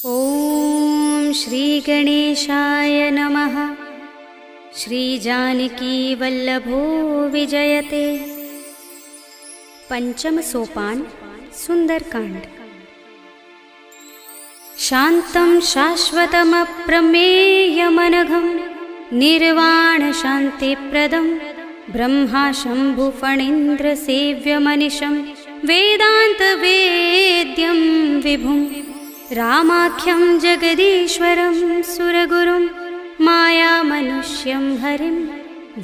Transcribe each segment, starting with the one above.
ॐ श्री गणेशाय नमः। श्री जानकी वल्लभो विजयते। पंचम सोपान सुंदरकांड। शांतं शाश्वतमप्रमेयमनघं निर्वाण शान्तिप्रदं ब्रह्मा शंभु फणीन्द्र सेव्यमनिशं वेदान्तवेद्यं विभुं रामाख्यं जगदीश्वरं सुरगुरुं मायामनुष्यं हरिं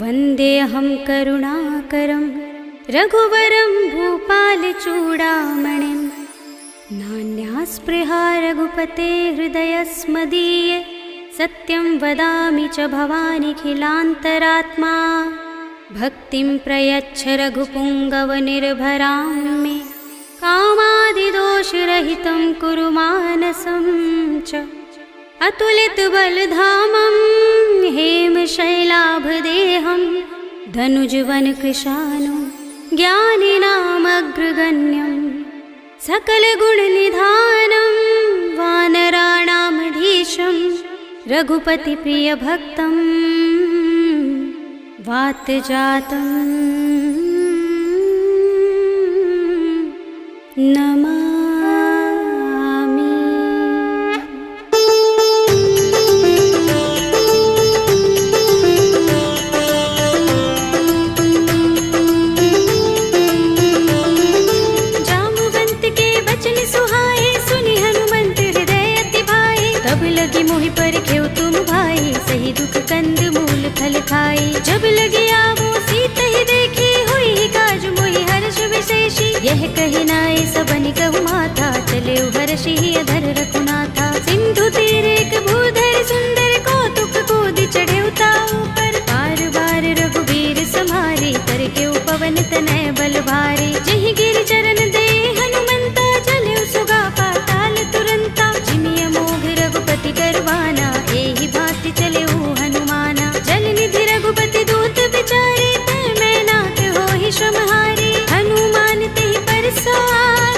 वन्देऽहं करुणाकरं रघुवरं भूपालचूडामणिं। नान्यास्पृहा रघुपते हृदयस्मदीये सत्यं वदामि च भवानिखिलान्तरात्मा। भक्तिं प्रयच्छ रघुपुङ्गवनिर्भरां मे कामादिदोषरहितं कुरु मानसं च। अतुलितबलधामं हेमशैलाभदेहं धनुजवनकृशानुं ज्ञानिनामग्रगण्यं सकलगुणनिधानं वानराणामधीशं रघुपतिप्रियभक्तं वातजातं नमामि। जाम्बुवंत के बचन सुहाए सुनि हनुमंत हृदय अति भाए। तब लगी मोहि परखेउ तुम भाई सही दुख कंद मूल फल खाई। जब लगी आवो सीत ही देखी हुई ही काज मोहि हर्ष विशेषी। यह कहि नाय सबनि कहु माथा चले हर्षि अधर रघुनाथा। सिंधु तीर एक भूधर सुंदर कौतुक कूदि चढ़े ताऊ पर। बार बार रघुबीर सम्हारी करके पवन तनय बल भारी। जहि गिर चरण दे हनुमंता चले सुगा पाताल तुरंता। जिमिय मोह रघुपति करवाना एहि भांति चले हनुमाना। जल निधि रघुपति दूत बिचारे तै मैं नाथ होहि श्रमहारी। हनुमान तेहि परसा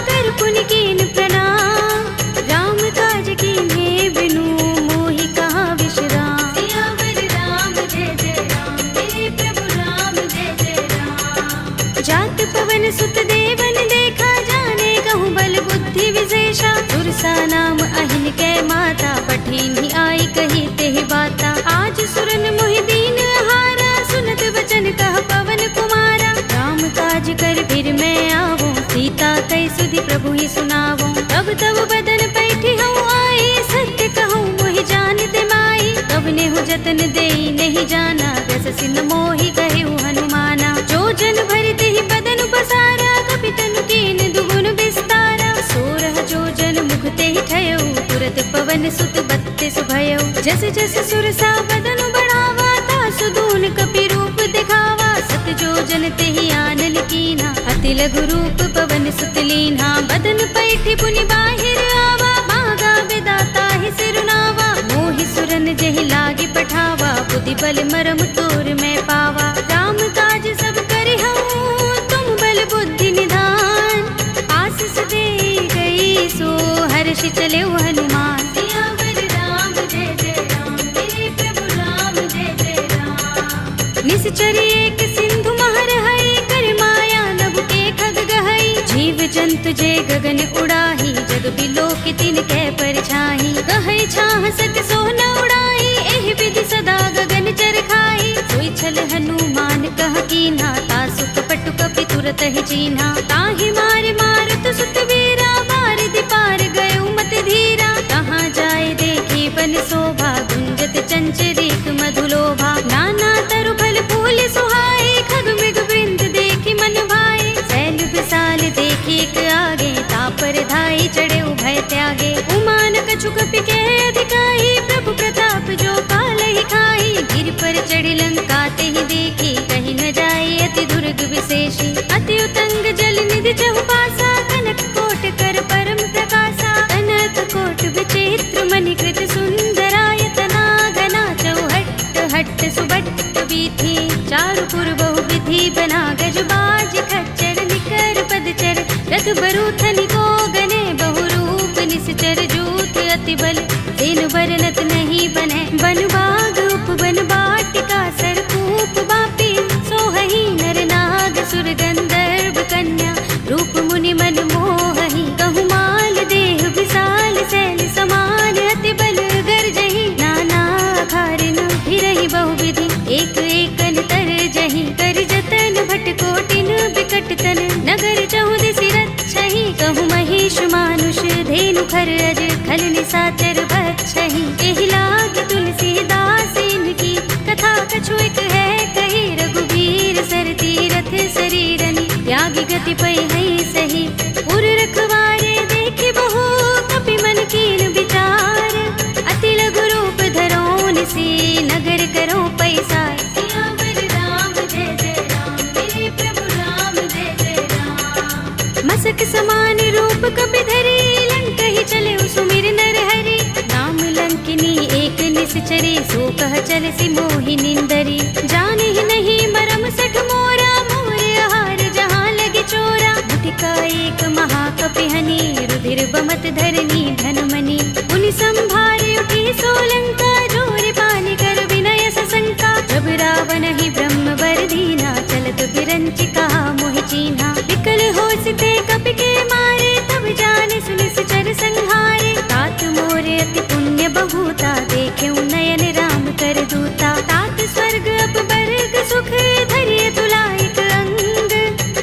कर पुनि कीन प्रणाम। राम काज कीन्हे बिनु मोहि कहाँ विश्राम। सियावर राम जय जय राम मेरे प्रभु राम जय जय राम। जात पवन सुत देवन देखा जाने कहूँ बल बुद्धि विशेषा। सुरसा नाम अहिन कै माता पठिन्हि आई कही तेहि बाता। आज सुरन मोहि दीन हारा सुनत वचन कह पवन कुमारा। राम काज कर फिर मैं आवो सीता कई सुधि प्रभु ही सुनावो। तब तब बदन पैठी हूँ आई सत्य कहूँ मोहि जानते माई। तब नेहु जतन देई नहीं जाना दस सिन मोहि कहेउ हनुमाना। जो जन भरते ही बदन पसारा कपितन कीन दुगुन विस्तारा। सोरह जो जन मुख ते ही ठयऊ तुरत पवन सुत बत्तीस भयऊ। जस जस सुरसा बदन बढ़ावा तासु दून कपि रूप दिखावा। सत जो जन ते ही आनन कीना अति लघु रूप पवन सुत लीन्हा। बदन पैठी पुनि बाहिर आवा मागा विदाता ही सिरुनावा। मोहि सुरन जहि लागे पठावा बुद्धि बल मरम तोर मैं पावा। राम काज सब करि हूँ तुम बल बुद्धि निधान। आशीष दे गई सो हर्षि चले हनुमान। सियावर राम जय जय राम मेरे प्रभु राम जय जय राम। निश्चर एक सिंधु महर है कर माया नभ के खग गहई। जीव जंतु जे गगन उड़ाही जग बिलोक तिन कै परछाई। कहै छाह सक सोन उड़ाई एहि विधि सदा गगन चर खाई। सोई छल हनुमान कह कीन्हा तासु कपट कपि तुरत ही चीन्हा। ताहि मार मारत सुत वीरा बारिधि पार गयो मत धीरा। कहाँ जाए देखी बन शोभा गुंजत चंचरीक मधुलोभा। नाना तरु फल फूल सुहाए खग मृग वृंद देखी मन भाए। शैल विशाल देखी एक आगे तापर धाई चढ़े भय त्यागे। उमान कछु कपि के अधिकाई प्रभु प्रताप जो काल ही खाई। गिर पर चढ़ी लंका ते ही देखी कहीं न जाए अति दुर्ग विशेषी। अति उतंग जल निधि चहुपासा कनक कोट कर परम प्रकाशा। कनक कोट विचित्र मणिकृत सुंदरायतना घना चौहट्ट हट्ट सुबट्ट बीथी। चारु पुर बहु विधि बना गजबाज खच्चर निकर पदचर। रथ बरूथनि को गने बहुरूप निश्चर जूथ अति अति बल तेन बरनत नहीं बने। बन बाग उपवन बाटिका सरकूप बापी सोहहि नर नाग सुर गंधर्व कन्या रूप मुनि मन मोहहि। कहु माल देह विशाल शैल समान अति बल गर्जहि। नाना अखारिन फिरहि बहुविधि एक एकन तरजहि। कर जतन भट कोटिन बिकट तन नगर चहुदिसि रक्षहि। कहु महिष मानुष धेनु खर अज खल निशाचर बक्षहि। एहि लाग तुलसीदास इनकी कथा कछु एक है कही। रघुबीर सर तीरथ शरीरनि त्यागी गति पै है सही। उर रखवारे देखे बहु कपि मन कीन विचार। अति लघु रूप धरोन से नगर करो पैसार। सियावर राम जय जय राम मेरे प्रभु राम जय जय राम। मसक समान रूप कपि धरे लंकहि चले सुमिर नर हरि। नाम लंकिनी एक निश्चरी सो कह चल सि मोहि निंदरी। जाने ही नहीं मरम सठ मोरा मोरे आहार जहाँ लगे चोरा। मुठिका एक महाकपिहनि रुधिर बमत धरनी धनमनि। उनि संभारे उठी सोलंका जोर पानी कर विनय सशंका। जब रावण ही ब्रह्म वर दीना चलत बिरंचिका मोहि चीन्हा। विकल होसिते कपि के मारे तब जाने सुनिश्चर संहारे। तात मोरे अति पुण्य बहुता देखे नयन राम कर दूता। तात स्वर्ग अपवर्ग सुख धरिय तुलाइक अंग।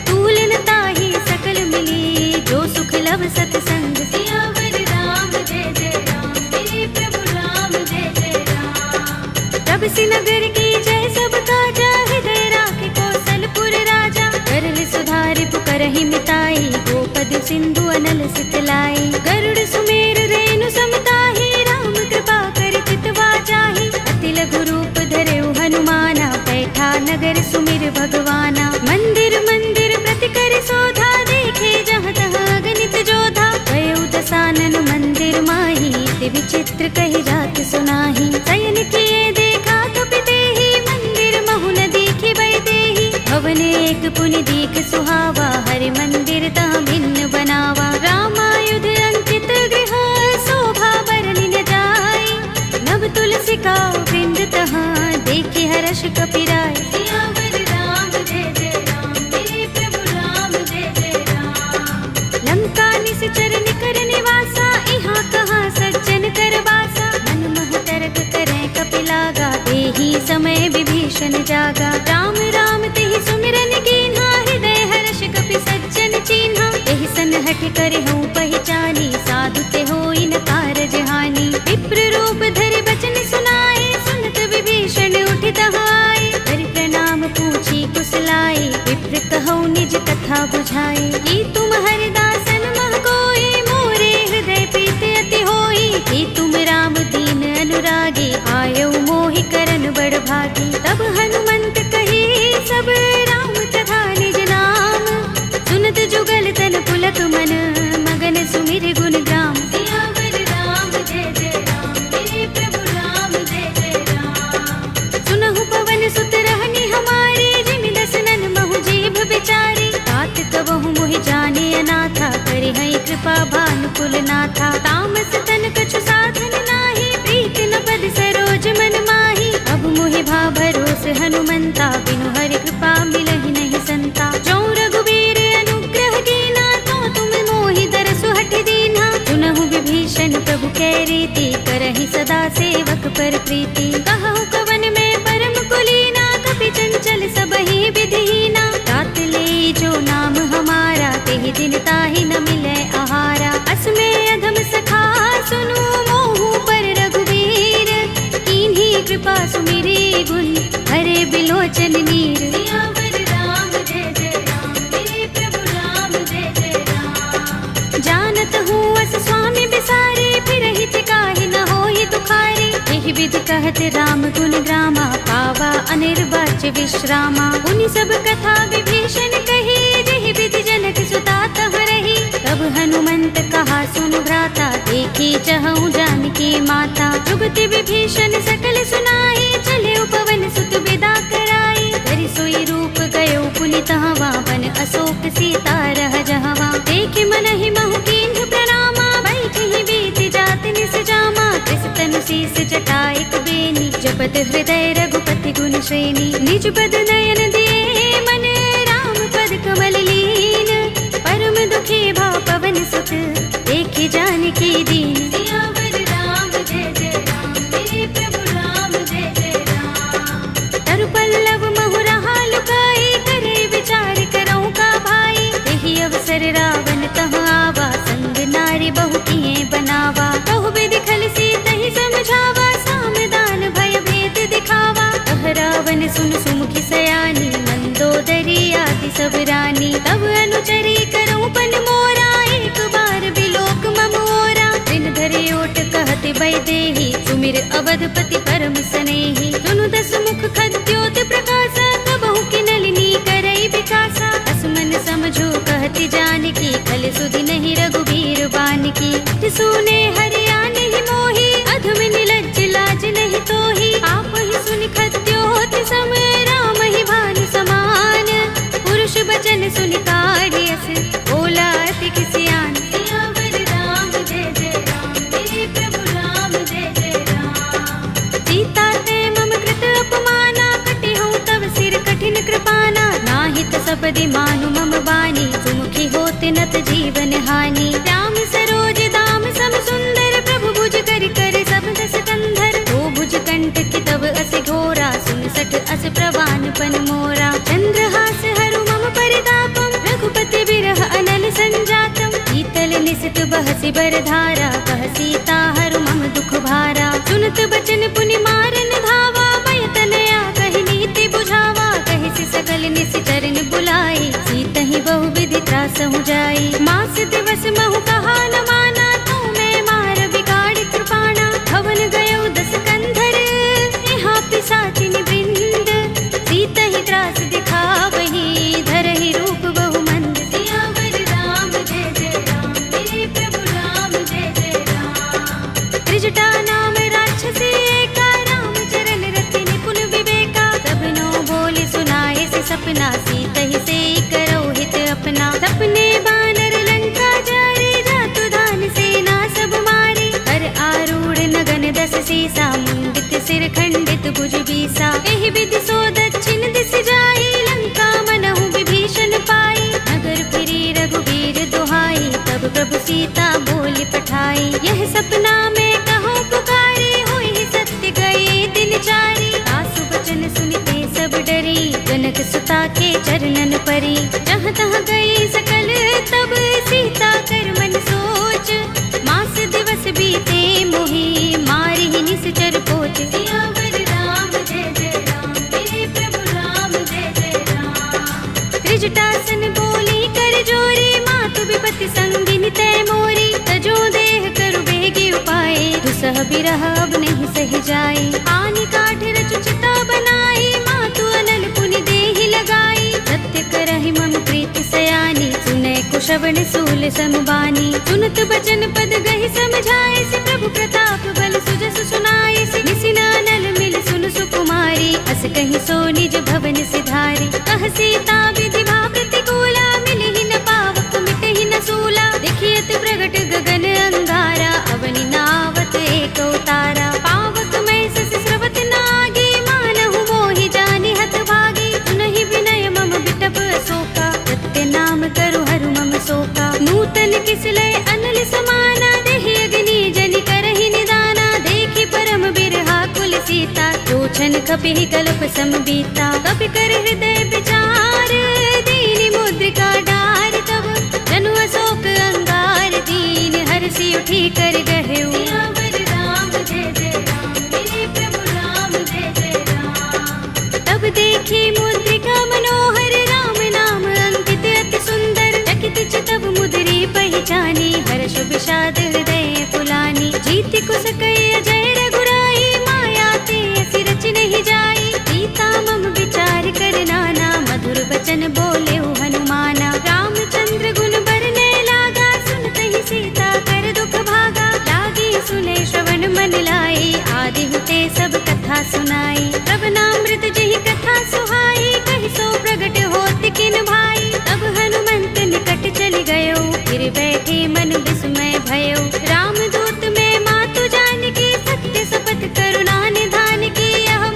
तूलन ताहि सकल मिली जो सुख लव सतसंग। सियावर राम जय जय राम मेरे प्रभु राम जय जय राम। तब सि नगर की जय सब काजा हृदय राखे कौशलपुर राजा। करहि सुधारि पुकारहि मिताई गोपद सिंधु अनल सितलाई। गरुड़ सुमेर रेणु समताहि राम कृपा करि चितवा जाहि। अति लघु रूप धरेउ हनुमाना बैठा नगर सुमिर भगवाना। मंदिर मंदिर प्रति कर शोधा देखे जहाँ तहाँ गणित जोधा। गयउ दसानन मंदिर माही ते विचित्र कहि जात सुनाही। शयन किए देखा कपि तेहि मंदिर महु न दीखि बैदेहि। भवन एक पुनि दीख सुहावा हरि मंदिर तहाँ भिन्न बनावा। रामायुध अंकित गृह शोभा बरनि न जाय। नव तुलसी का वृंद तहाँ देखे हर्ष कपि राय। सियावर राम जय जय राम मेरे प्रभु राम जय जय राम। लंका निश्चर निकर निवासा इहाँ कहाँ सज्जन कर वासा। मन मोह तर्क करे कपि लागा तेहि समय विभीषण जागा। राम राम तेहि सुमिरन कीन्हा हृदय हर्ष कपि सज्जन चीन्हा। एहि सनहठ करे हूँ पहचानी साधु ते होई न कारज हानि। विप्र रूप धरि बचन सुनाए सुनत विभीषण उठि तहाय। हरि प्रणाम पूछी कुशलाए विप्र कहौ निज कथा बुझाए। कि तुम हरिदासन मह कोई मोरे हृदय प्रीत अति होई। कि तुम राम दीन अनुरागी आयौ मोहि करन बड़ भागी। तब हनुमंत कही सब राम तथा निज नाम। सुनत जुगल तन पुलक मन मगन सुमिर गुण ग्राम। सियावर राम जय जय राम मेरे प्रभु राम जय जय राम। सुनहु पवन सुत रहनि हमारे जिमि दसनन महु जीभ बिचारी। तात कबहु मोहि जाने अनाथा करि हैं कृपा भानुकुल नाथा। तामस तन कछु साधन नाही प्रीति न पद सरोज मन माही। अब मोहि भा भरोस हनुमंता बिनु हरि कृपा मिलहि नहीं संता। जो रघुबीर अनुग्रह कीना तो तुम मोहि दरसु हठ दीना। सुनहु विभीषण प्रभु कै रीति करहि सदा सेवक पर प्रीति। कहु कवन में परम कुलीना कपि चंचल सबहि विधिहीना। तात ले जो नाम हमारा तेहि दिन ताहि न मिलै आहारा। असमे अधम सखा सुनु मोहु पर रघुबीर। कीन्ही कृपा सुमिरी गुण हरे बिलोचन नीर। सियावर राम जय जय राम मेरे प्रभु राम जय जय राम। जानत हूँ अस स्वामी बिसारे फिर हित काहि न होहि दुखारे। एहि विधि कहत राम गुण ग्रामा पावा अनिर्वाच्य विश्रामा। उनि सब कथा विभीषण कही जेहि विधि जनक सुता तह रही। तब हनुमंत कहा सुनु भ्राता देखी चहु जानकी माता। जुगति विभीषण सकल सुनाई चले पवन सुत विदा कराई। करि सोई रूप गयो पुनि तहवा वन अशोक सीता रह जहवा। देख मन ही महु कीन्ह प्रणामा बैठहि बीति जात निस जावा। सुनत हृदय रघुपति गुण श्रेणी। निज पद नयन दिए मन राम पद कमल लीन। परम दुखी भव पवन सुत देखि जानकी दीन। सियावर राम जय जय राम, मेरे प्रभु राम जय जय राम। तरु पल्लव महु रहा लुकाई, करे विचार करऊं का भाई। यही अवसर रावण तह आवा, संग नारी बहु किए बनावा। कहु विधि खल सीत ही समझावा, सामदान भय भेद दिखावा। कह रावण सुन सुमुखी सयानी, मंदोदरी आदि सब रानी। तब अनुचरी करऊं पन मोरा, एक बार बिलोक मम ओरा। दिन धरे ओट कहते भय देहि, सुमिर अवधपति परम सनेहि। सुनु दस मुख खद्योत प्रकाशा, कबहु की नलिनी करई विकासा। असमन समझो कहती जानकी, खल सुधि नहीं रघुबीर बानकी। सुने हरियाण ही मोही, अधम निलज्ज लाज नहीं तोही। आप ही सुनि खद्योत सम, राम ही भानु समान। पुरुष बचन सुनि काढ़ियस, बोला अति किसियान। सियावर राम जय जय राम, मेरे प्रभु राम जय जय राम। सीता ते मम कृत अपमाना, कटे हूँ तब सिर कठिन कृपाना। नाहित सपदि मानु मम बानी, सुमुखी होते नत जीवन हानि। राम सरोज दाम सम सुंदर, प्रभु भुज कर कर सब दस कंधर। दो भुज कंठ की तब अस घोरा, सुन सठ अस प्रवान पन मोरा। चंद्रहास हरु मम परितापम, रघुपति बिरह अनल संजातम। शीतल निसित बहसि बरधारा, कह सीता हरु मम दुख भारा। सुनत बचन पुनि मारन धावा, भय तनया कहि नीति बुझावा। कहि सकल निश्चरण बुलाई, सीतहि बहु विधि त्रासहु जाई। मास दिवस महु कहा न माना, तू मैं मार बिगाड़ कृपाणा। भवन गयो दस कंधर, यहाँ पिशाचिनी वृंद। सीतहि त्रास दिखावही, धरहि रूप बहु मंद। सियावर राम जय जय राम, मेरे प्रभु राम जय जय राम। त्रिजटा नाम राक्षसी एका, राम चरण रति निपुण विवेका। सबनो बोले सुनाए से सपना, सीतहि से करो हित अपना। सपने बानर लंका जारे, जातु धान सेना सब मारे। कर आरूढ़ नगन दस सीसा, मुंडित सिर खंडित भुज बीसा। एहि विधि सो दक्षिण दिस जाई, लंका मनहु विभीषण पाई। नगर फिरी रघुबीर दुहाई, तब प्रभु सीता बोली पठाई। यह सपना में कहो पुकारी, होई सत्य गए दिन चारी। सासु बचन सुनते सब डरी, जनक सुता के चरणन परी। जहाँ तहाँ गई सकल तब, सीता कर मन सोच। मास दिवस बीते मोही, मारि ही निश्चर पोच। सियावर राम जय जय राम, मेरे प्रभु राम जय जय राम। त्रिजटासन बोली कर जोरी, मातु विपति संगिनी तय मोरी। तजो देह करु बेगी उपाय, दुसह बिरह अब नहीं सह जाए। आनि काठ रचु चिता बनाई, मातु अनल पुनि देहि लगाई। सत्य करहि मम प्रीति सयानी, सुनै कुशवन सूल समबानी। सुनत बचन पद गहि समझाए, से प्रभु प्रताप बल सुजस सुनाए। से निसिनानल मिल सुन सुकुमारी, अस कहि सो निज भवन सिधारी। कह सीता विधि भा प्रतिकूला, मिलहि न पावक मिटहि न सूला। देखियत प्रगट गगन अंगारा, अवनि नावत एक उतारा। पावक मैं सस स्रवत नागी, मानहु मोहि जानि हत भागी। सुनहि विनय मम बिटप अशोका, सत्य नाम करु हरु मम शोका। नूतन किसलय अनल समाना, देहि अग्नि जनि करहि निदाना। देखि परम बिरहा कुल सीता, लोचन कपिहि कल्प सम बीता। कपि कर हृदय विचार, दीनि मुद्रिका डार। तब जनु अशोक अंगार, दीन हरषि उठी कर गहेउ। सियावर राम जय जय राम, मेरे प्रभु राम जय जय राम। तब देखी मुद्रिका मनोहर, राम नाम अंकित अति सुंदर। चकित चितव मुद्री पहचानी, हर्ष विषाद हृदय फुलानी। जीति कुस कई अजय रघुराई, माया ते असि रच नहीं जाई। सीता मम विचार कर नाना, मधुर बचन बोले हनुमाना। रामचंद्र गुण बरने लागा, सुनतहि सीता कर दुख भागा। लागी सुने श्रवण मन लाई, आदि हुते सब कथा सुनाई। तब नामृत जहि कथा सुहाई, कहि सो प्रगट होत किन भाई। तब हनुमंत निकट चल गयो, फिर बैठे मन विस्मय भयो। रामदूत में मातु जानकी, सत्य शपथ करुणा निधान की। यह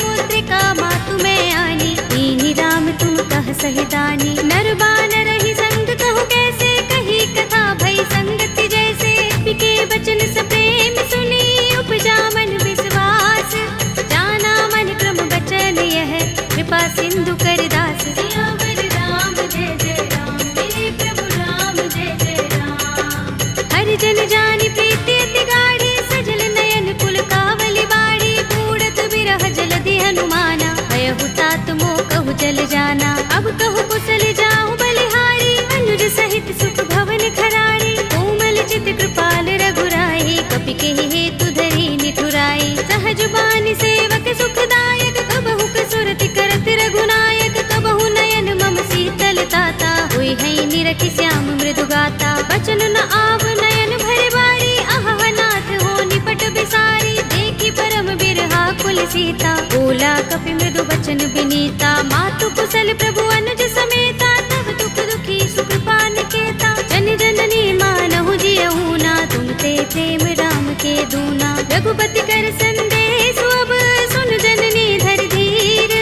जाना। अब कहु कुशल जाऊं बलिहारी, अनुज सहित सुख भवन खरारी। कोमल चित कृपाल रघुराई, कपि के हेतु धरी निठुराई। सहज बानी सेवक सुखदायक, कबहु कसुरति करत रघुनायक। कबहु नयन मम शीतल ताता, होई है निरखि श्याम मृदु गाता। बचन न आव नयन भरे बारी, आहा नाथ हो निपट बिसारी। देखी परम बिरहा कुल सीता, बोला कपि मृदु बचन विनीता। मातु कुशल प्रभु अनुज समेता, तब दुख दुखी सुख पान केता। जन जननी मानहु जियहु ना, तुम ते प्रेम राम के दूना। रघुपति कर संदेश अब सुन जननी धर धीर।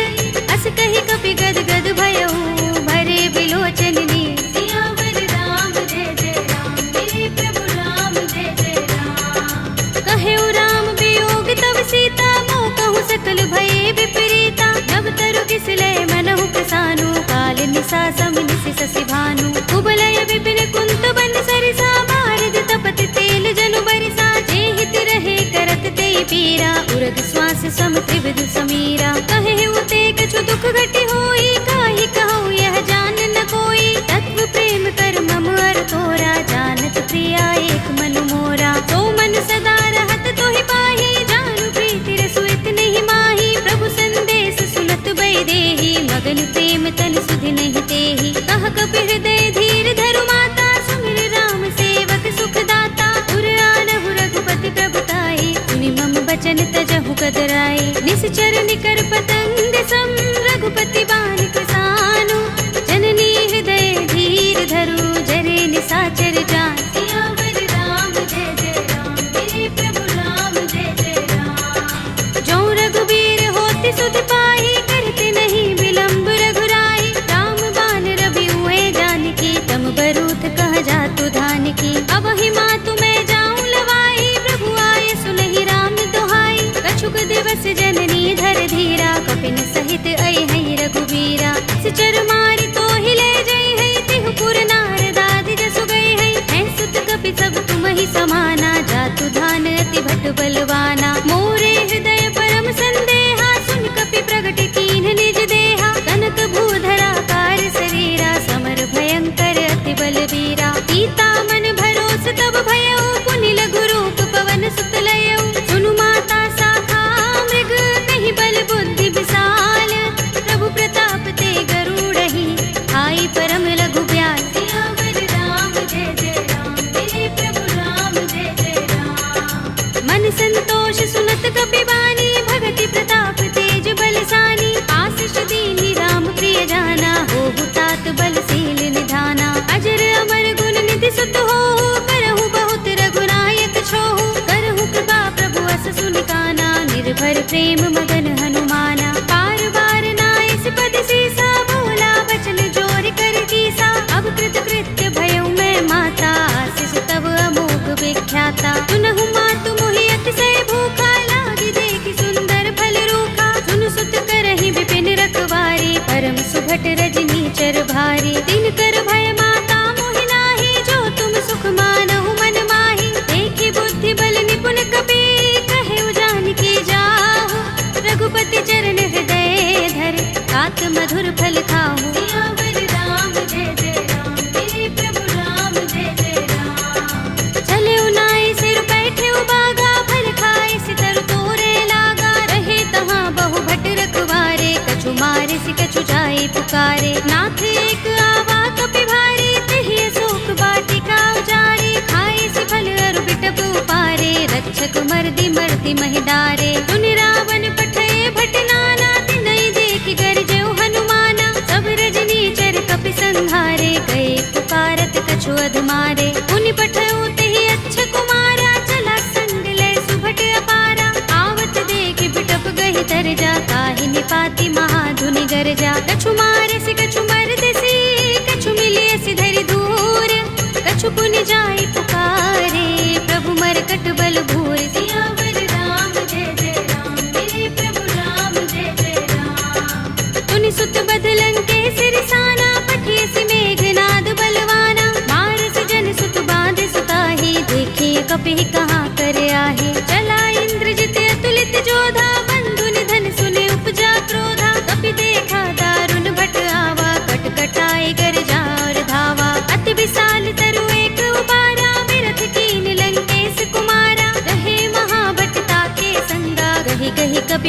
अस कहि कपि गद गद भयहु, भरे बिलोचन नीर। सियावर राम जय जय राम, मेरे प्रभु राम जय जय राम। कहेउ राम वियोग तब सीता, मोह कहूँ सकल भये विपरीता। नव तरु किसलय मनहु प्रसानु, काल निसा सम निसि ससि भानु। कुबलय विपिन कुंत बन सरिसा, भारत तपत तेल जनु बरिसा। जे हित रहे करत ते पीरा, उरग श्वास सम त्रिविध समीरा। कहे उते कछु दुख घटी होई, काहि कहूँ यह जान न कोई। तत्व प्रेम कर मम अर तोरा, जानत प्रिया एक मन मोरा। तो मन सदा रहत तोहि पाहि, जानु प्रीति रसु इतने माही। प्रभु संदेश सुनत बैदेही, मगन प्रेम तन सुधि नहीं तेहि। कह कपि हृदय धीर धरु माता, सुमिर राम सेवक सुख दाता। उर आनहु रघुपति प्रभुताई, सुनि मम बचन तजहु कदराई। निश्चर निकर पतंग सम, रघुपति बाण कृसानु। जननी हृदय धीर धरु, जरे निसाचर जान। सियावर राम जय जय राम, मेरे प्रभु राम जय जय राम। जो रघुबीर होति सुध पाहि, करते नहीं विलंब रघुराई। राम बाण रवि हुए जानकी, तम बरूथ कह जातु धान की। अब ही मातु मैं जाऊं लवाई, प्रभु आए सुनहि राम दुहाई। कछुक दिवस जननी धर धीरा, कपिन सहित अइ है रघुबीरा। सिचर मारि तो हिले जय है, तिहु पुर नारदाद जसु गए है। हैं सुत कपि सब तुम ही समाना, जातु धान अति भट बलवाना। मोरे हृदय परम संदेहा, सुन कपि प्रगट कीन्ह निज देहा। कनक भूधरा कार शरीरा, समर भयंकर अति बलवीरा। सीता मन भरोस तब भयउ, पुनि लघु रूप पवन सुत लयउ। सुनु माता शाखा मृग, नहीं बल बुद्धि विशाल। प्रभु प्रताप ते गरुड़हि, आई परम लघु ब्याल। सियावर राम जय जय राम, मेरे प्रभु राम जय जय राम। मन संतोष सुनत कपि बानी, भगति प्रताप तेज बलसानी। आशीष दीनि राम प्रिय जाना, होहु तात बलशील निधाना। अजर अमर गुण निधि सुत होहु, करहु बहुत रघुनायक छोहु। करहु कृपा प्रभु अस सुनि काना, निर्भर प्रेम मगन हनुमाना। बार बार नाइस पद सीसा, बोला बचन जोर कर कीसा। अब कृत कृत्य भयउ मैं माता, आशीष तब अमोघ विख्याता। सुनहु मातु मोहि अतिशय भूखा, लागी देखि सुंदर फल रूखा। सुन सुत करहि विपिन रखवारी, परम सुभट रजनी चर भारी। दिन कर भय माता मोहि नाहि, जो तुम सुख मानहु मन माहि। देखि बुद्धि बल निपुण कपि, कहे जानकी जाहु। रघुपति चरण हृदय धर, तात मधुर फल खाहु। सियावर राम जय जय राम, मेरे प्रभु राम जय जय राम। चले उनाई सिर बैठे उबागा, फल खाए सितर तोरे लागा। रहे तहाँ बहु भट रखवारे, कछु मारे सि कछु जाए पुकारे। नाथ एक आवा कपि भारी, तेहि अशोक वाटिका उजारी। खाए सि फल अरु बिटप उपारे, रक्षक मर्दि मर्दि महिदारे। सुनि रावण पठय भट नाना, तिनहि देखि गरजेउ हनुमाना। सब रजनी चर कपि संहारे, गए पुकारत कछु अधमारे। पुनि पठयउ तेहि अच्छ कुमारा, चला संग लय सुभट अपारा। आवत देखि बिटप गहि तरजा, काहि निपाति महाधुनि गरजा। कछु मारसि कछु मरदसि, कछु मिलियसि धरि धूर। कछु पुनि जाय पुकारे, प्रभु मरकट बल भूर। सियावर राम जय जय राम, मेरे प्रभु राम जय जय राम। तुनि सुत बदलन के सिरसाना, पठियसि मेघनाद बलवाना। मारस जन सुत बांध सुताहि, देखिए कपि कहाँ कर आहे। चला इंद्रजित अतुलित जोधा, बंधु निधन सुने उपजा क्रोधा। कपि देखा दारुण भट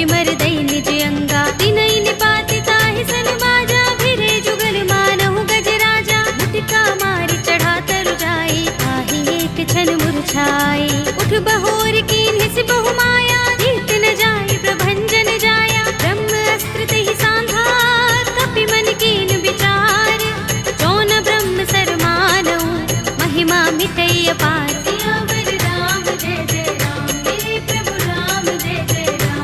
कपि मर दई निज अंगा। तिनई निपाति ताहि सन बाजा, भिरे जुगल मानहु गज राजा। मुटिका मारि चढ़ा तरु जाई, ताहि एक क्षण मुरझाई। उठ बहोर कीन्हि सि बहु माया, जीत न जाई प्रभंजन जाया। ब्रह्म अस्त्र तेहि सांधा, कपि मन कीन विचार। जौन ब्रह्म सर मानऊ, महिमा मिटई अपार। सियावर राम जय जय राम, मेरे प्रभु राम जय जय राम।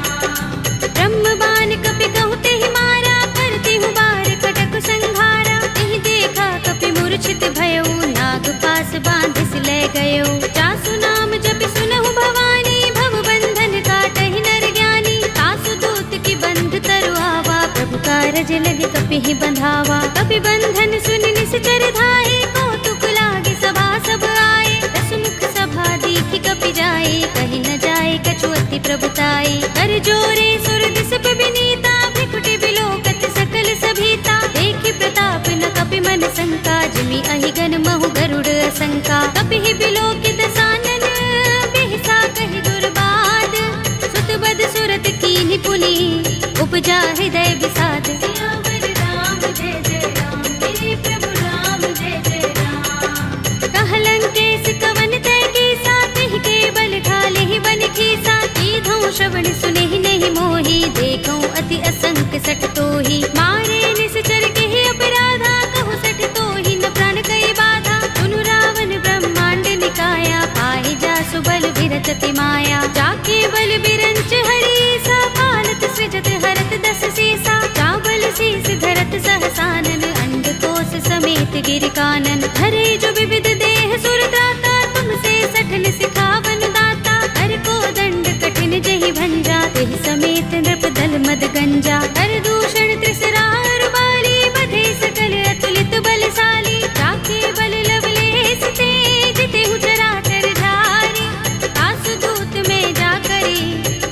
ब्रह्म बाण कपि कहु तेहि मारा, करती हूँ बार कटक संघारा। तेहि देखा कपि मूर्छित भयउ, नाग पास बांधिस ले गयो। जासु नाम जपि सुनहु भवानी, भव बंधन काटहि नर ज्ञानी। तासु दूत की बंध तरु आवा, प्रभु कारज लगे कपि ही बंधावा। कपि बंधन सुन निश्चर धाये, कौतुक लागे सभा सब आए। दसमुख सभा देखि कपि जाए, कहि न जाए कछु अति प्रभुताई। कर जोरे सुर दिस विनीता, भ्रिकुटि बिलोकत सकल सभीता। देखि प्रताप न कपि मन शंका, जिमि अहि गन महु गरुड़ असंका। कपि ही बिलोकित सानन, बिहसा कहि दुर्बाद। सुत बद सुरत कीन्हि पुनि, उपजा हृदय विषाद। सियावर राम जय जय राम, मेरे प्रभु राम जय जय राम। कहलन केस कवन तय कीसा, तिहि के बल ढाले ही बन खीसा। कीधौं श्रवण सुनेहि नहीं मोहि, देखौं अति असंक सठ तोहि। मारे निश्चर केहि अपराधा, कहु सठ तोहि न प्राण कई बाधा। सुनु रावण ब्रह्मांड निकाया, पाहि जासु बल विरत अति माया। जाके बल बिरंच हरीसा, पालत सृजत हरत दस सीसा। चावल शीस धरत सहसानन, अंडकोश समेत गिर कानन। धरे जो विविध देह सुर त्राता, तुमसे सठन सिखावन दाता। कर को दंड कठिन जहि भंजा, तेहि समेत नृप दल मद गंजा। कर दूषण त्रिसरार बाली, बधे सकल अतुलित बलशाली। जाके बल लवलेस ते, जितेहु चराचर झारी। तासु दूत में जा करी,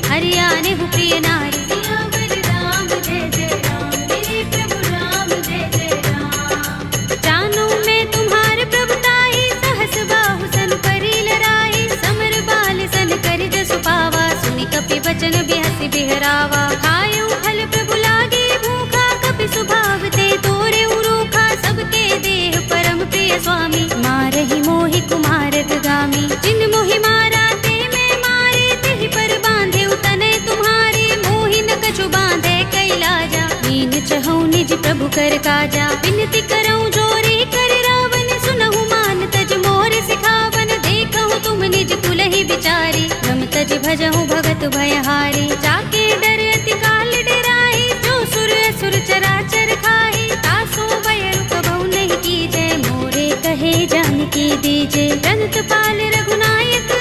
हरियाने हु प्रिय नारी। सियावर राम जय जय राम, मेरे प्रभु राम जय जय राम। जानो मैं तुम्हार प्रभुताई, सहस बाहु सन परी लराई। समर बाल सन करि जसु पावा, सुनि कपि बचन बिहसि बिहरावा। खायउ फल प्रभु लागे भूखा, कपि स्वभाव ते तोरे उरूखा। सबके देह परम प्रिय स्वामी, मारहि मोहि कुमारक गामी। जिन मोहि मारा ते मैं मारे, तिहि पर बांधे तनय तुम्हारे। मोहि न कछु बांधे कैलाजा, मीन चहु निज प्रभु कर काजा। विनती करऊं जोरे कर रावण, सुनहु मान तज मोर सिखावन। देखहु तुम निज कुलहि विचारी, रम तज भजहु भगत भयहारी। जाके डर अति काल डराई, जो सुर असुर चराचर खाई। तासो भय रुक बहु नहीं कीजे, मोरे कहे जानकी दीजे। रंत पाल रघुनायक,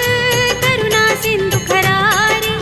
करुणा सिंधु खरारी।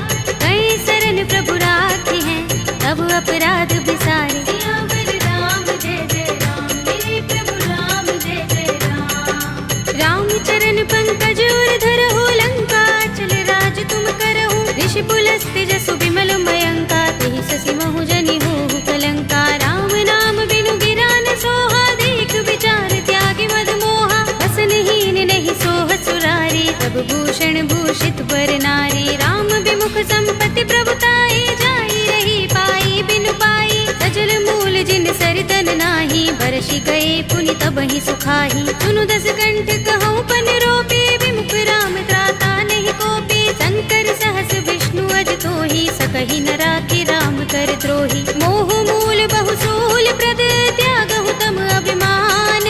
कई शरण प्रभु राखी हैं, तब अपराध बिसारे। सियावर राम जय जय राम, मेरे प्रभु राम जय जय राम। राम चरण पंकज उर धरहु, लंका चल राज तुम करहु। ऋषि पुलस्त्य जसु विमल मयंका, तेहि शशि महु जनि होहु कलंका। राम नाम बिनु गिरा न सोहा, देख विचार त्यागी मद मोहा। बसनहीन नहीं सोह सुरारी, सब भूषण भूषित वर नारी। राम विमुख संपत्ति प्रभुताई, जाई रही पाई बिनु पाई। सजल मूल जिन सरितन नाही, बरषि गए पुनि तबहि सुखाही। सुनु दस कंठ कहूँ पन रोपी, विमुख राम त्राता नहीं कोपी। शंकर सहस विष्णु अज तोहि, सकहि न राखी राम कर द्रोही। मोह मूल बहु सूल प्रद, त्यागहु तम अभिमान।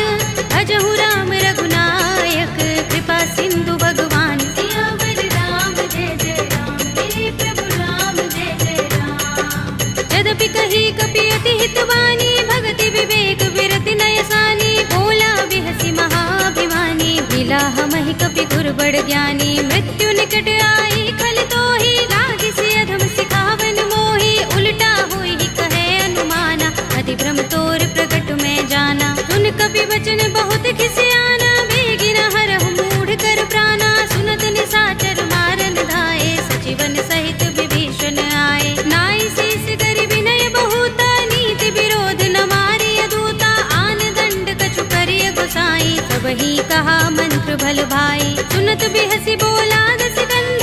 भजहु राम रघुनायक, कृपा सिंधु भगवान। सियावर राम जय जय राम, मेरे प्रभु राम जय जय राम। यद्यपि कही कपि अति हितवानी, भगति विवेक विरति नयसानी। बोला बिहसि महाभिमानी, मिला हमहि कपि गुर बड़ ज्ञानी। मृत्यु निकट आई खल तोहि, लागिसि अधम सिखावन मोहि। उल्टा होई कहे अनुमाना, अति भ्रम तोर प्रगट में जाना। सुन कपि वचन बहुत खिसियाना, बेगी न हरहु मूढ़ कर प्राणा। सुनत निशाचर मारन धाये, सचिवन सहित विभीषण आए। नाई शीस करि विनय बहुता, नीति विरोध न मारिय दूता। आन दंड कछु करिय गोसाई, सबहि कहा मंत्र भल भाई। सुनत बिहसि बोला दस कंध,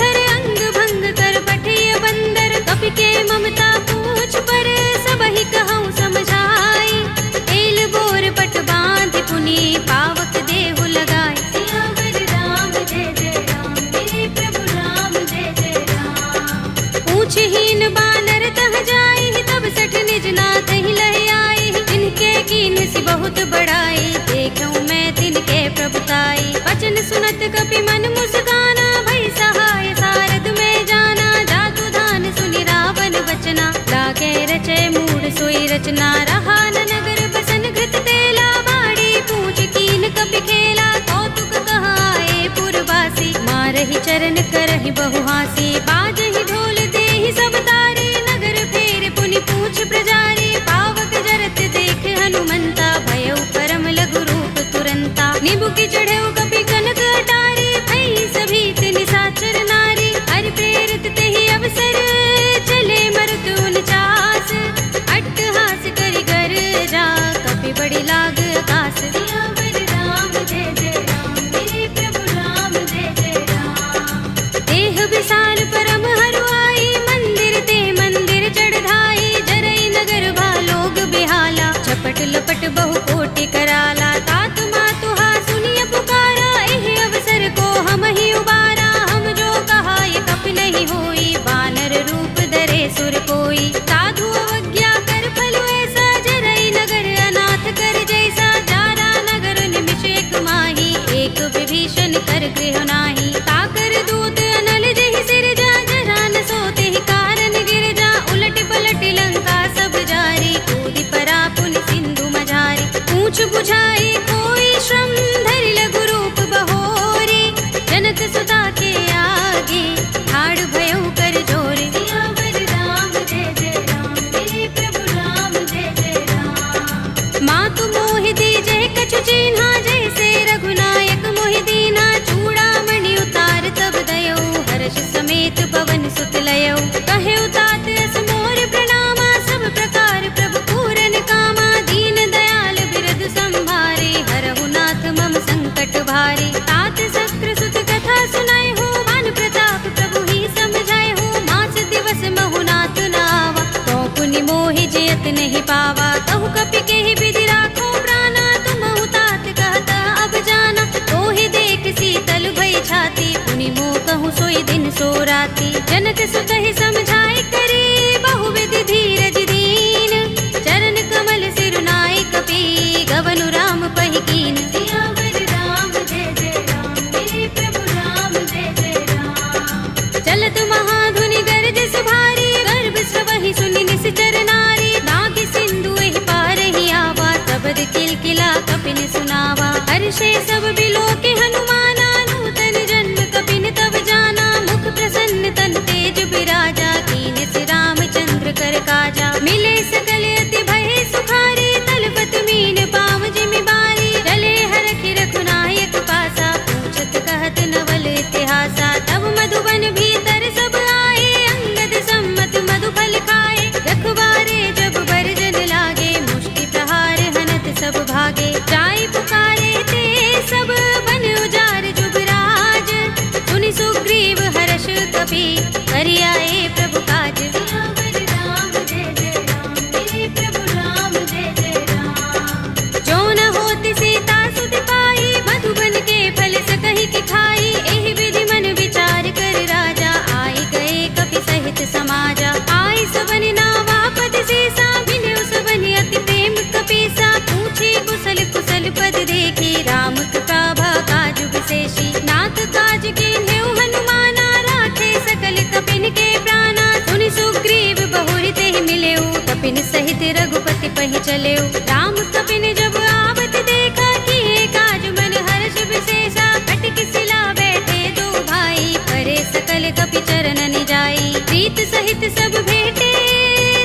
कीन सी बहुत बड़ाई, देखूं मैं तिनके प्रभुताई। वचन सुनत कपि मन मुस्काना, भई सहाय सारद में जाना। जातु धान सुनि रावण वचना, लागे रचे मूढ़ सोई रचना। रहा न नगर बसन घृत तेला, बाड़ी पूछ कीन कपि खेला। कौतुक कहाए पुरवासी, मारहि चरण करहि बहु हासी। बाजहि ढोल देहि सब तारी, नगर फेर पुनि पूछ प्रजारी। पावक जरत देख हनुमंता, भयउ परम लघु रूप तुरंता। निबुकि चढ़ेउ कपि कनक अटारी, भई सभीत निशाचर नारी। हरि प्रेरित तेहि अवसर, चले मरुत 49। अट्टहास करि गर्जा, कपि बड़ी लाग आकाश। सियावर राम जय जय राम, मेरे प्रभु राम जय जय राम। देह विशाल परम हरुआई, मंदिर ते मंदिर चढ़ाई। जरई नगर भालोग बिहाला, झपट लपट बहु कोटि कराला। तात मातुहा सुनिय पुकारा, एहि अवसर को हम ही उबारा। हम जो कहा ये कपि नहीं होई, बानर रूप धरे सुर कोई। साधु अवज्ञा कर फलु ऐसा, जरई नगर अनाथ कर जैसा। जारा नगर निमिष एक माही, एक विभीषण कर गृह नाही। ताकर दूत अनल जहि सिरजा, जरा न सोते ही कारण गिरजा। उलट पलट लंका सब जारी, कूदि परा पुन सिंधु मझारी। पूछ बुझाई कोई श्रम, धरि लघु रूप बहोरी। जनक सुता के आगे, ठाड़ भयउ कर जोरी। सियावर राम जय जय राम, मेरे प्रभु राम जय जय राम। मातु मोहि दीजै कछु चिन्हा, जैसे रघुनायक मोहि दीन्हा। चूड़ामणि उतार तब दयौ, हर्ष समेत पवन सुत लयौ। कहेउ तात अस मोर प्रणामा, सब प्रकार प्रभु पूरन कामा। दीन दयाल बिरद संभारे, हरहु नाथ मम संकट भारे। तात शक्र सुत कथा सुनाए हो, मान प्रताप प्रभु ही समझाए हो। मास दिवस महु नाथ नावा, तो पुनि मोहि जयत नहीं पावा। कहु कपि केहि विधि राखो प्राणा, तुमहु तात कहता अब जाना। तोहि देख शीतल भई छाती, पुनि मोह कहूँ सोई दिन सो राती। जनक सुत ही समझाए करे, बहु विधि धीरज दीन। चरण कमल सिरुनाए कपि, गवनु राम पहि कीन। सियावर राम जय जय राम, मेरे प्रभु राम जय जय राम। चलत महाधुनि गरजस भारी, गर्भ स्रवहि सुनि निश्चर नारी। नाग सिंधु एहि पारहि आवा, सबद किलकिला कपिन सुनावा। हर्षे सब बिलोके हनुमाना, नूतन जन्म कपिन तब जाना। मुख प्रसन्न तन तेज बिराजा, कीन्ह रामचंद्र कर काजा। मिले सकल अति भय सुखारी, तलपत मीन पाव जिमि बारी। चले हरखि रघुनायक पासा, पूछत कहत नवल इतिहासा। तब मधुबन भीतर सब आए, अंगद सम्मत मधुफल खाए। रखवारे जब बरजन लागे, मुष्टि प्रहार हनत सब भागे। जाय पुकारे ते सब, बन उजार जुबराज। सुनि सुग्रीव हर्ष कपि, करि आए प्रभु काज। सियावर राम जय जय राम, मेरे प्रभु राम जय जय राम। जो न होत सीता सुत पाई, मधुबन के फल सकहि कि खाई। एहि विधि मन विचार कर राजा, आए गए कपि सहित समाजा। आए सबन नावा पद सीसा, बिनु सबन अति प्रेम कपीसा। पूछी कुशल कुशल पद देखी, राम कृपा भा काजु विशेषी। नाथ काज कीन्हेउ हनुमाना, राखे सकल कपिन के प्राणा। सुनि सुग्रीव बहुरि तेहि मिलेउ, कपिन सहित रघुपति पहि चलेउ। राम कपिन जब आवत देखा, किए काज मन हर्ष विशेषा। कटि सिला बैठे दो भाई, परे सकल कपि चरण जाई। प्रीत सहित सब भेटे,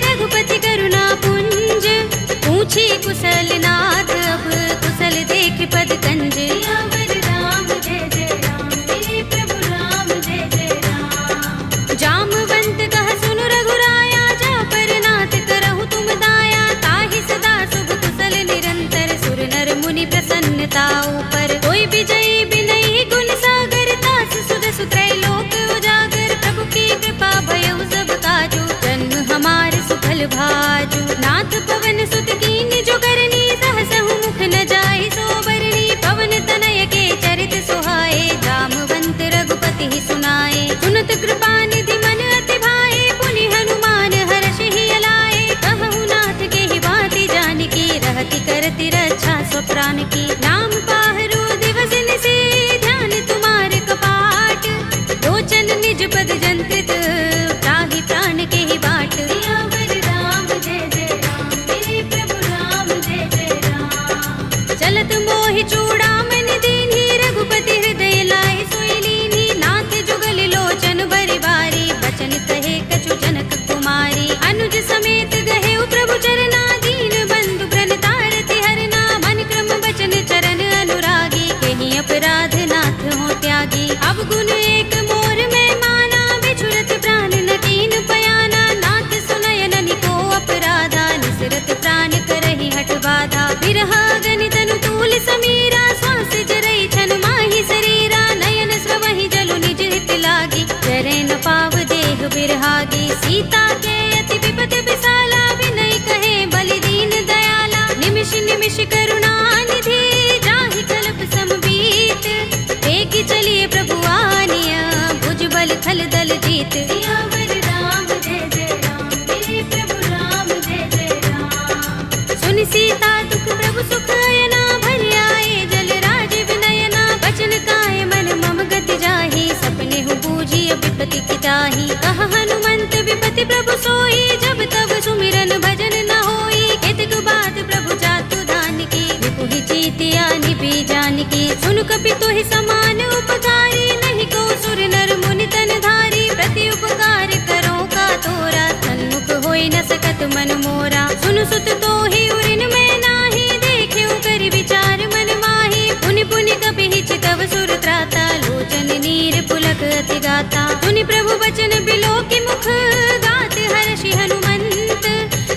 रघुपति करुणा पुंज। पूछी कुशल नाथ, अब कुशल देख पद कंज। सियावर राम जय जय राम, मेरे प्रभु राम जय जय राम। जामवंत कह सुनु रघुराया, जा पर नाथ करहु तुम दाया। ताहि सदा शुभ कुशल निरंतर, सुर नर मुनि प्रसन्नता ऊपर। कोई विजयी बिनहि गुण सागर, तास सुध सुत्रय लोक उजागर। प्रभु की कृपा भयउ सब काजू, जन्म हमार सुफल भाजू। नाथ पवन सुत कीन्ह जो करनी, सहसहु मुख न जाय सो बरनी। पवन तनय के चरित सुहाए, जामवंत रघुपति ही सुनाए। सुनत कृपा निधि मन अति भाए, पुनि हनुमान हर्ष ही अलाए। कहु नाथ के ही बात जानकी, रहति कर निज पद जंत्रित, त्राहि प्राण के ही बाट। सियावर राम जय जय राम, मेरे प्रभु राम जय जय राम। चलत मोहि चूड़ामणि दीन्ही, रघुपति हृदय लाए सोई लीन्ही। नाथ जुगल लोचन बरि बारी, बचन कहे कछु जनक कुमारी। अनुज समेत गहे प्रभु चरना, दीन बंधु प्रणतारति हरना। मन क्रम बचन चरण अनुरागी, कहीं अपराध नाथ हो त्यागी। अब गुण एक मोर में माना, बिछुरत प्राण न कीन पयाना। नाथ सुनयन निको अपराधा, निसरत प्राण करहि हठ बाधा। बिरहा गनि तनु तूल समीरा, श्वास जरई छन माहि शरीरा। नयन स्रवहि जलु निज हित लागी, चरै न पाव देह बिरहागी। सीता के अति विपत विसाला, विनय कहे बलि दीन दयाला। निमिष निमिष करुणा निधि, जाहि कल्प समबीत। वेगी चलिए प्रभु आनिया, भुजबल थल दल जीत। सियावर राम जय जय राम, मेरे प्रभु राम जय जय राम। सुनि सीता दुख प्रभु सुख अयना, भरि आए जल राज विनयना। बचन काए मन मम गति जाहि, सपने हु बूझिय विपति की ताहि। कहा हनुमंत विपति प्रभु सोई, जब तब सुमिरन भजन न होई। केतक बात प्रभु जातु दान की, विपुहि जीतिया निभि जान की। सुन कपि तोहि समान उपकारी, नहीं को सुर नर मुनि तन धारी। प्रति उपकार करो का तोरा, सन्मुख होई न सकत मन मोरा। सुन सुत तोहि उरिन में नाही, देखेउ कर विचार मन माही। पुनि पुनि कपिहि चितव सुर त्राता, लोचन नीर पुलक अति गाता। सुनि प्रभु बचन बिलोकि मुख, गात हर्षि हनुमंत।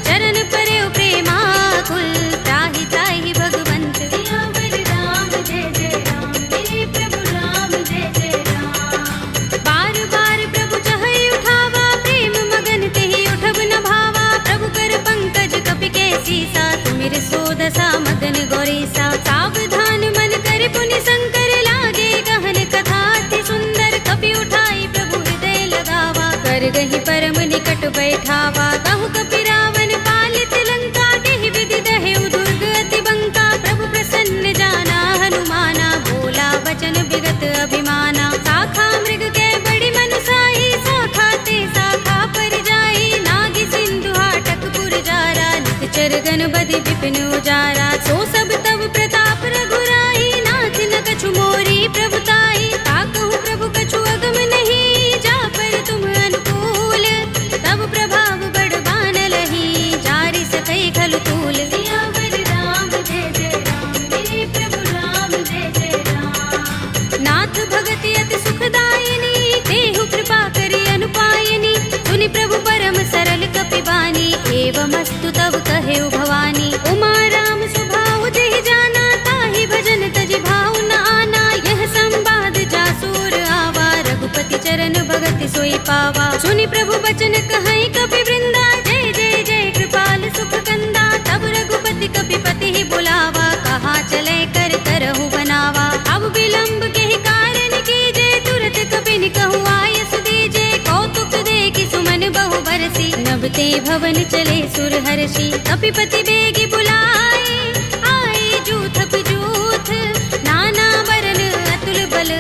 चरण परेउ प्रेमाकुल, त्राहि त्राहि भगवंत। सियावर राम जय जय राम, मेरे प्रभु राम जय जय राम। बार बार प्रभु चहई उठावा, प्रेम मगन तेहि उठब न भावा। प्रभु कर पंकज कपि के सीसा, सुमिर सोदसा मदन गौरीसा। सावधान मन कर पुनि शंकर, लागे गहन कथा अति सुंदर। कपि उठाई प्रभु हृदय लगावा, कर गहि परम निकट बैठावा। कहु कपि रावण पालित लंका, केहि विधि दहेउ दुर्ग अति बंका। प्रभु प्रसन्न जाना हनुमाना, बोला वचन विगत अभिमाना। शाखा मृग के बड़ी मनसाई, शाखा ते शाखा पर जाई। नागी सिंधु हाटक पुर जारा, निकचर गण बदि विपिन उजारा। सो सब तब प्रताप रघुराई, नाथ न कछु मोरी प्रभुताई। ताकहु प्रभु कछु अगम नहीं, जा पर तुम अनुकूल। तब प्रभाव बड़ बान लही, जारि सकै खलु तूल। सियावर राम जय जय राम, मेरे प्रभु राम जय जय राम। नाथ भगति अति सुखदायिनी, देहु कृपा करि अनुपायिनी। सुनि प्रभु परम सरल कपि बानी, एवमस्तु तब कहेउ भवानी। उमा राम स्वभाव जेहि जाना, ताहि भजन तजि भाव न आना। यह संवाद जासुर आवा, रघुपति चरण भगति सोई पावा। सुनि प्रभु बचन कहई कपि वृंदा, जय जय जय कृपाल सुख कंदा। तब रघुपति कपि पति ही बुलावा, कहा चले कर करहु बनावा। अब विलंब के ही कारण कीजे, तुरत कपि कहु आयस दीजे। कौतुक देखि सुमन बहु बरसी, नभते भवन चले सुर हर्षि। कपिपति बेगी बुलाए, आए जूथप जूथ। नाना बरन अतुल बल,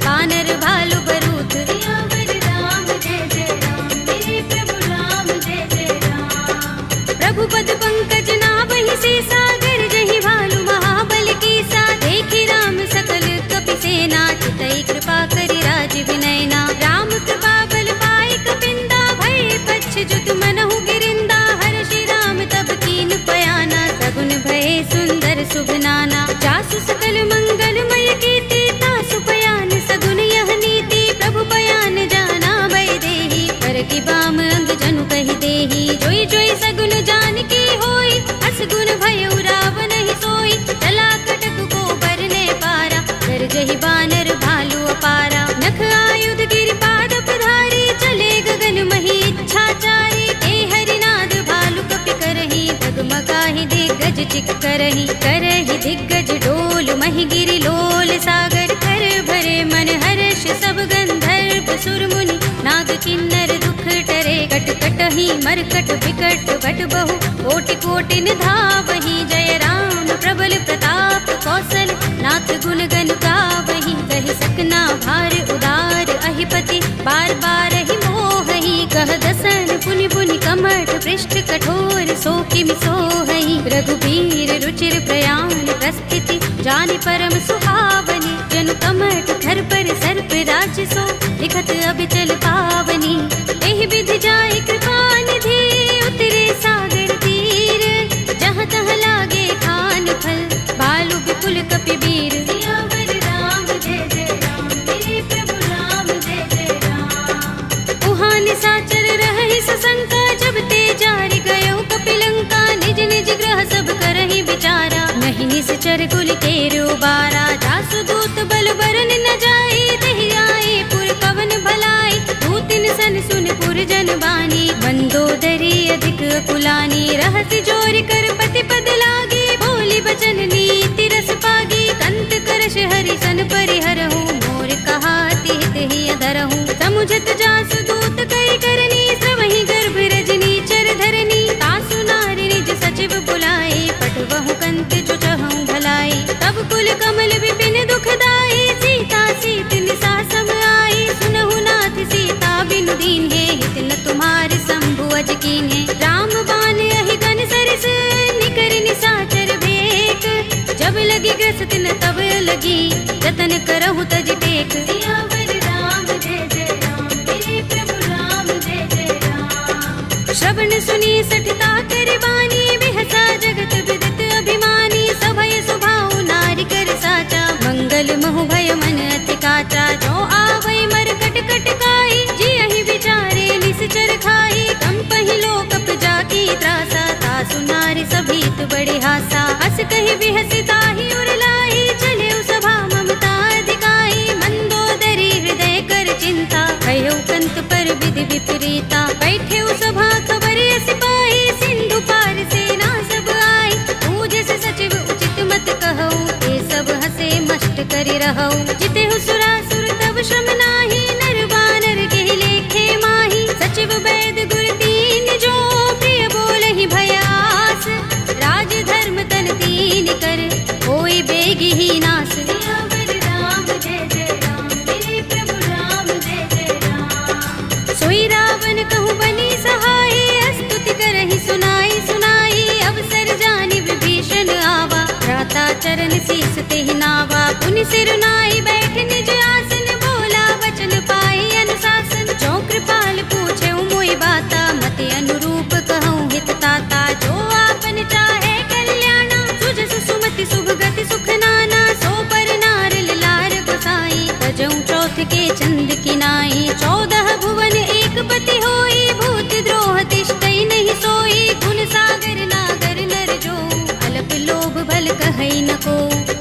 वानर भालु बरूथ। सियावर राम जय जय राम, मेरे प्रभु राम जय जय राम। प्रभु पद पंकज नावहि सीसा, गरजहि भालु महाबल कीसा। देखि राम सकल कपि सेना, चितई कृपा करि राज विनयना। राम कृपा बल पाई कपिंदा, भय पच्छ जुत मनहु गिरिंदा। हर्षि राम तब कीन पयाना, सगुन भय सुंदर शुभ नाना। जासु सकल मंगलमय कीर्ति, तासु पयान सगुन यह नीति। प्रभु पयान जाना भय देहि, पर की बाम अंग जनु कहि देहि। जोई जोई सगुन जान की होई, असगुन भयउ रावण ही सोई। चला कटक को बरने पारा, गरजहि बानर भालु अपारा। नख आयुध गिरिपाद प्रधारी, चले गगन मही इच्छाचारी। ते हरिनाद भालु कपि करहि, डगमगाहि दिग्गज चिक करहि। करहि दिग्गज डोल महि गिरि लोल सागर। कर भरे मन हर्ष सब गंधर्व सुर मुनि, नाग किन्नर दुख टरे। कट कटहि मरकट विकट भट बहु, कोटि कोटि निधावहि। जय राम प्रबल प्रताप कौशल, नाथ गुण गन गावहि। कहि सकना भार उदार अहिपति, बार बार ही मोहई कह दसन पुनि पुनि कमठ पृष्ठ कठोर सो किमि सोहई रघुबीर रुचिर प्रयाण प्रस्थिति जानि परम सुहावनी जनु कमठ धर पर सर्प राज सो लिखत अबिचल पावनी एहि विधि जाय कृपा निधि उतरे सागर तीर जहाँ तहाँ लागे खान फल बालु विपुल कपिबीर सियावर राम जय जय राम मेरे प्रभु राम जय जय राम उहाँ निशाचर रहहि सशंका जब ते जारि गयो कपिलंका निज निज ग्रह सब करहि विचारा नहीं निश्चर कुल केरो बारा जासु दूत बल बरन न जाए देहि आए पुर कवन भलाई दूतिन सन सुन पुर जन बानी मंदोदरी अधिक कुलानी रहसि जोरि कर पति पद लागी बोली बचन नीति रस पागी कंत करश हरि सन परिहरहु मोर कहा तिहित ही अधरहु समुझत जासु दूत करि करनी श्रवहि गर्भ रजनी चर धरनी तासु नारि निज सचिव बुलाए पठवहु कंत जो चहु भलाई तब कुल कमल विपिन दुखदाई सीता सीत निसा सम आई सुनहु नाथ सीता बिनु दीन है हित न तुम्हारे शंभु अज कीन है राम बान अहि गन सरिस निकर निशाचर भेक जब लगी ग्रस्त न तब लगी जतन करहु तज टेक सियावर राम जय जय राम मेरे प्रभु राम जय जय राम श्रवण सुनी सठता कर बानी बिहसा जगत विदित अभिमानी सभय सुभाउ नारी कर साचा मंगल महु भय मन अति काचा जो आवै मर कट कट काई जी अहि विचारे निश्चर खाई कंपहि लोकप जाकी त्रासा तासु नारी सभीत बड़े हासा हस कहि बिहसि ताहि उर लाई चले सभा ममता अधिकाई मंदोदरी हृदय कर चिंता भयो कंत पर विधि विपरीता बैठे सभा खबर सिपाही सिंधु पार सेना सब आई पूज से सचिव उचित मत कहो ये सब हसे मस्त करि रहो जिते सुरासुर तब श्रम नाही नर बानर के लेखे माही सचिव वैद गुर तीन जो प्रिय बोलहि भयास राज धर्म तन तीन कर होई बेगी ही नास सियावर राम जय जय राम मेरे प्रभु राम जय जय राम सोई रावण कहूँ बनी सहाय स्तुति करहि सुनाई सुनाई अवसर जानि विभीषण आवा भ्राता चरण शीस तेहि नावा पुनि सिर नाई बैठ निज आसन बोला वचन पाई अनुशासन जो कृपाल पूछे मोहि बाता मति अनुरूप कहूँ हित ताता जो आपन चाहे कल्याणा सुजस सुमति शुभ गति सुख नाना सो पर नार लार गोसाई तजऊ चौथ के चंद किनाई 14 भुवन एक पति होई भूत द्रोह तिष्ठई नहीं सोई गुण सागर नागर नर जो अलप लोभ भल कहई न को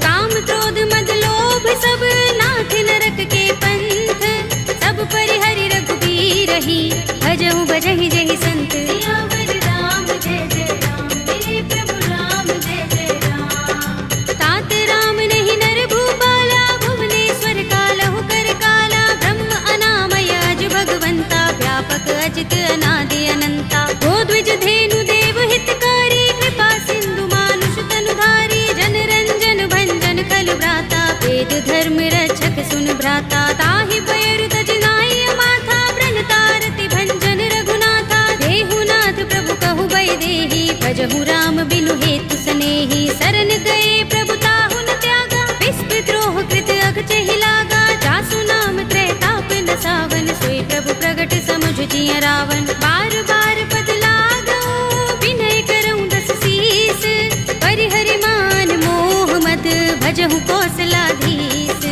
काम क्रोध मद लोभ सब नाथ नरक के पंथ सब परिहरि रघुबीर ही भजहु भजहि जहि संत सियावर राम जय जय राम मेरे प्रभु राम जय जय राम तात राम नहीं नर भूपाला भुवनेश्वर कालहु कर काला ब्रह्म अनामय अज भगवंता व्यापक अजित अनादि अनंता गोद्विज धेनु देव हितकारी कृपा सिंधु मानुष तनुधारी जन रंजन भंजन खल भ्राता वेद धर्म रक्षक सुन भ्राता ताहि पैर तजनाई माथा ब्रन तारति भंजन रघुनाथा देहु नाथ प्रभु कहु भय देहि भजहु राम बिनु हेतु सनेहि शरण गए प्रभु ताहु न त्यागा विस्पि द्रोह कृत अघ चहि लागा जासु नाम त्रैताप न सावन सोई प्रभु प्रगट समुझ जिय रावण बार बार पद लागो विनय करऊँ दस शीस परिहरि मान मोह मद भजहु कौशलाधीश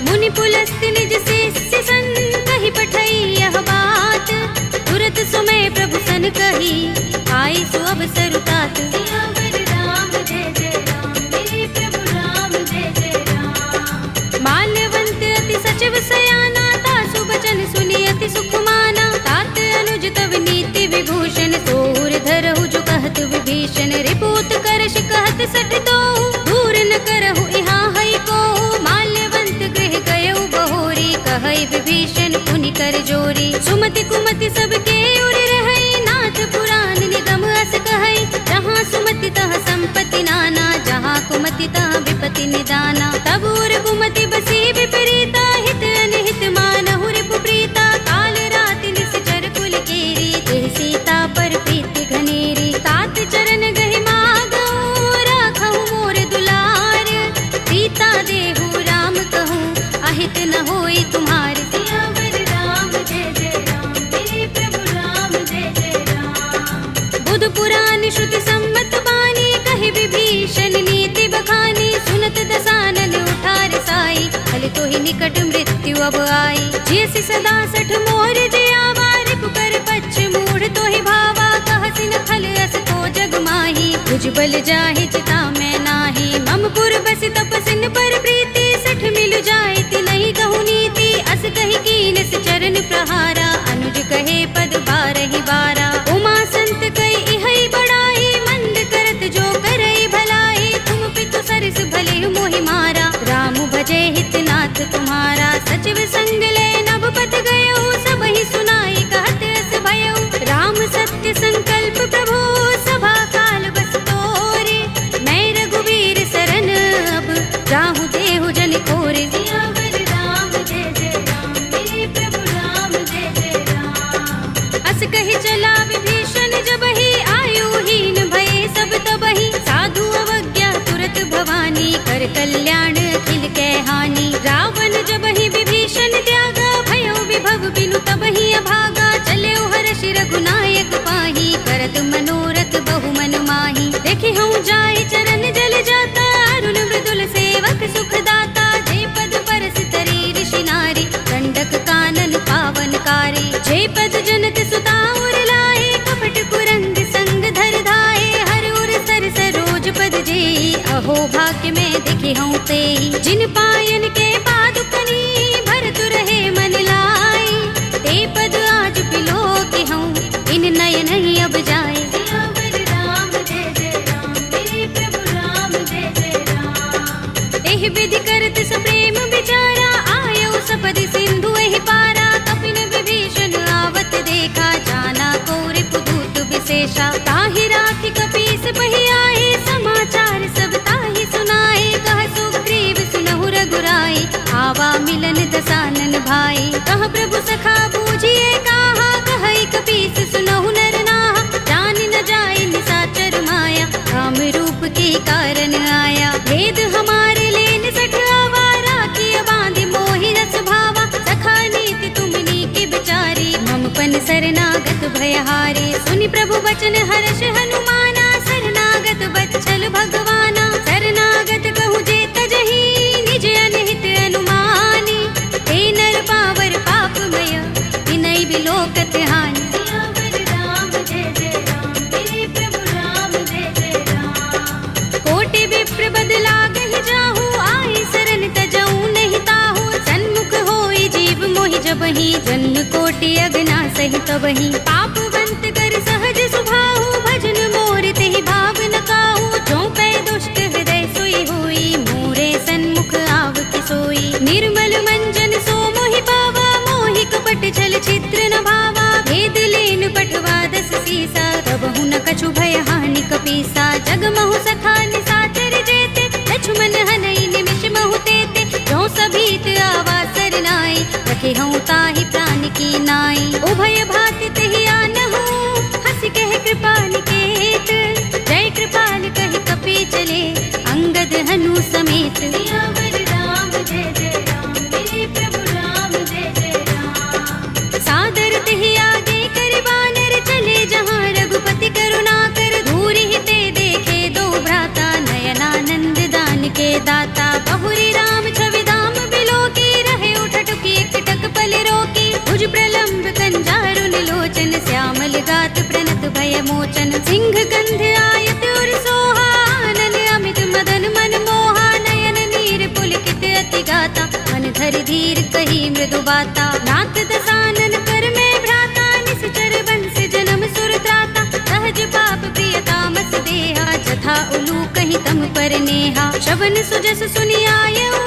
मुनि पुलस्त निज शिष्य सन कहि पठई यह बात तुरत सुमय प्रभु सन कही आई सो अवसर तात सियावर राम जय जय राम मेरे प्रभु राम जय जय राम माल्यवंत अति सचिव सयाना तासु बचन सुनि अति सुख माना तात अनुज तव नीति विभूषण तोर धरहु जो कहत विभीषण रिपूत करश कहत सठ दो दूर न करहु यहाँ हई को माल्यवंत गृह गयउ बहोरी कहई विभीषण पुनि कर जोरी सुमति कुमति सबके उर रहई नाथ पुराण निगम अस कहई जहाँ सुमति तह संपत्ति नाना जहाँ कुमति तह विपति निदाना तब उर कुमति बसी विपरीता हित अनहित मानहु रिपु प्रीता काल श्रुति सम्मत बानी, कहि विभीषण नीति बखानी। सुनत दसानन उठार साई, फल तो ही निकट मृत्यु अब आई। जियसि सदा सठ मोर जियावा, रिपु कर पच्छ मूढ़ तो ही भावा। कहसिन खल अस को जग माही, भुज बल जाहि चिता में नाही। मम पुर बस तपसिन पर प्रीति, सठ मिल जाय तिनहि कहु नीति। अस कहि कीनस चरण प्रहारा, अनुज कहे पद बारहि बारा। उमा संत कई इहै बड़ाई, मंद करत जो करई भलाई। तुम पितु सरस भले मोहि मारा, राम भजे हितनाथ तुम्हारा। सचिव संग ले नभ पथ गयो, सबहि सुनाई कहत अस भयो। राम सत्य संकल्प प्रभु, सभा काल बस तोरे। मैं रघुवीर सरन अब, राहु देहु जन कोरे। सियावर राम जय जय राम, मेरे प्रभु राम जय जय राम। अस कहि चला विभीषण जबहि, आयुहीन भये सब तबहि। साधु अवज्ञा तुरत भवानी, कर कल्याण अखिल के हानि। रावण जबहि विभीषण त्यागा, भयो विभव बिनु तबहि अभागा। चले हर्ष रघुनायक पाही, करत मनोरथ बहु मन माही। देखि हूँ जाय चरण जल जाता, अरुण मृदुल सेवक सुख दाता। जे पद परस तरी ऋषि नारी, दंडक कानन पावनकारी। जे पद जनक सुता उर लाए, कपट कुरंग संग धर धाए। हर उर सर सरोज पद जेई, अहो भाग्य में देखि हूँ तेई। जिन पायन के पादुकनी, भरतु रहे मन लाई। ते पद आज पिलो के हूँ, इन नयन ही अब जाए। सियावर राम जय जय राम, मेरे प्रभु राम जय जय राम। एहि विधि करत सप्रेम विचारा, आयो सपदि सिंधु एहि पारा। कपिन विभीषण आवत देखा, जाना को रिपुदूत विशेषा। ताहि राखि कपीस बहि आए, समाचार सब ताहि सुनाए। कह सुग्रीव सुनहु रघुराई, आवा मिलन दसानन भाई। कह प्रभु सखा बूझिए काहा, कहई कपीस सुनहु नर नाहा। जान न जाय निसाचर माया, राम रूप के कारण आया। भेद हमारे लेन सठ आवारा, किया बांधि मोहि रस भावा। सखा नीति तुमनी के बिचारी, मम पन शरणागत भयहारी। सुनि प्रभु वचन हर्ष हनुमाना, शरणागत बच्चल भगवाना। शरणागत कहु जे तजहि, निज अनहित अनुमानी। हे नर पावर पापमय, तिनहि बिलोकत हानि। सियावर राम जय जय राम, मेरे प्रभु राम जय जय राम। कोटि विप्र बद लागहि जाहु, आए शरण तजऊ नहीं ताहु। सन्मुख होई जीव मोहि जबहि, जन्म कोटि अगना सहि तबहि। पापवंत कर सहज सुभाहु, भजन मोर तेहि भाव न काहू। जो पै दुष्ट हृदय सोई होई, मोरे सन्मुख आव कि सोई। निर्मल मंजन सो मोहि पावा, मोहि कपट छल छिद्र न भावा। भेद लेन पठवा दस सीसा, तबहु न कछु भय हानि कपीसा। जग महु सखा निसाचर जेते, लक्ष्मण हनई निमिष महु तेते। जो सभीत आवा सरनाई, रखे हूँ ताहि प्राण की नाई। उभय भाति तेहि आनहु, हंस कह कृपा निकेत। जय कृपाल कहि कपि चले, अंगद हनु समेत। सियावर राम जय जय राम, मेरे प्रभु राम जय जय राम। सादर तेहि आगे कर बानर, चले जहाँ रघुपति करुणा कर। धूरि हिते देखे दो भ्राता, नयनानंद दान के दाता। बहुरी राम छवि धाम बिलोकी, रहे उठटुकी एकटक पल रोकी। भुज प्रलंब कंजारुन लोचन, श्यामल गात प्रणत भय मोचन। सिंह गंध आयत उर सोहा, आनन अमित मदन मन मोहा। नयन नीर पुलकित अति गाता, मन धर धीर कही मृदु बाता। नाथ दसानन कर में भ्राता, निश्चर वंश जन्म सुर त्राता। सहज पाप प्रिय तामस देहा, जथा उलू कहीं तम पर नेहा। शवन सुजस सुनि आयऊ,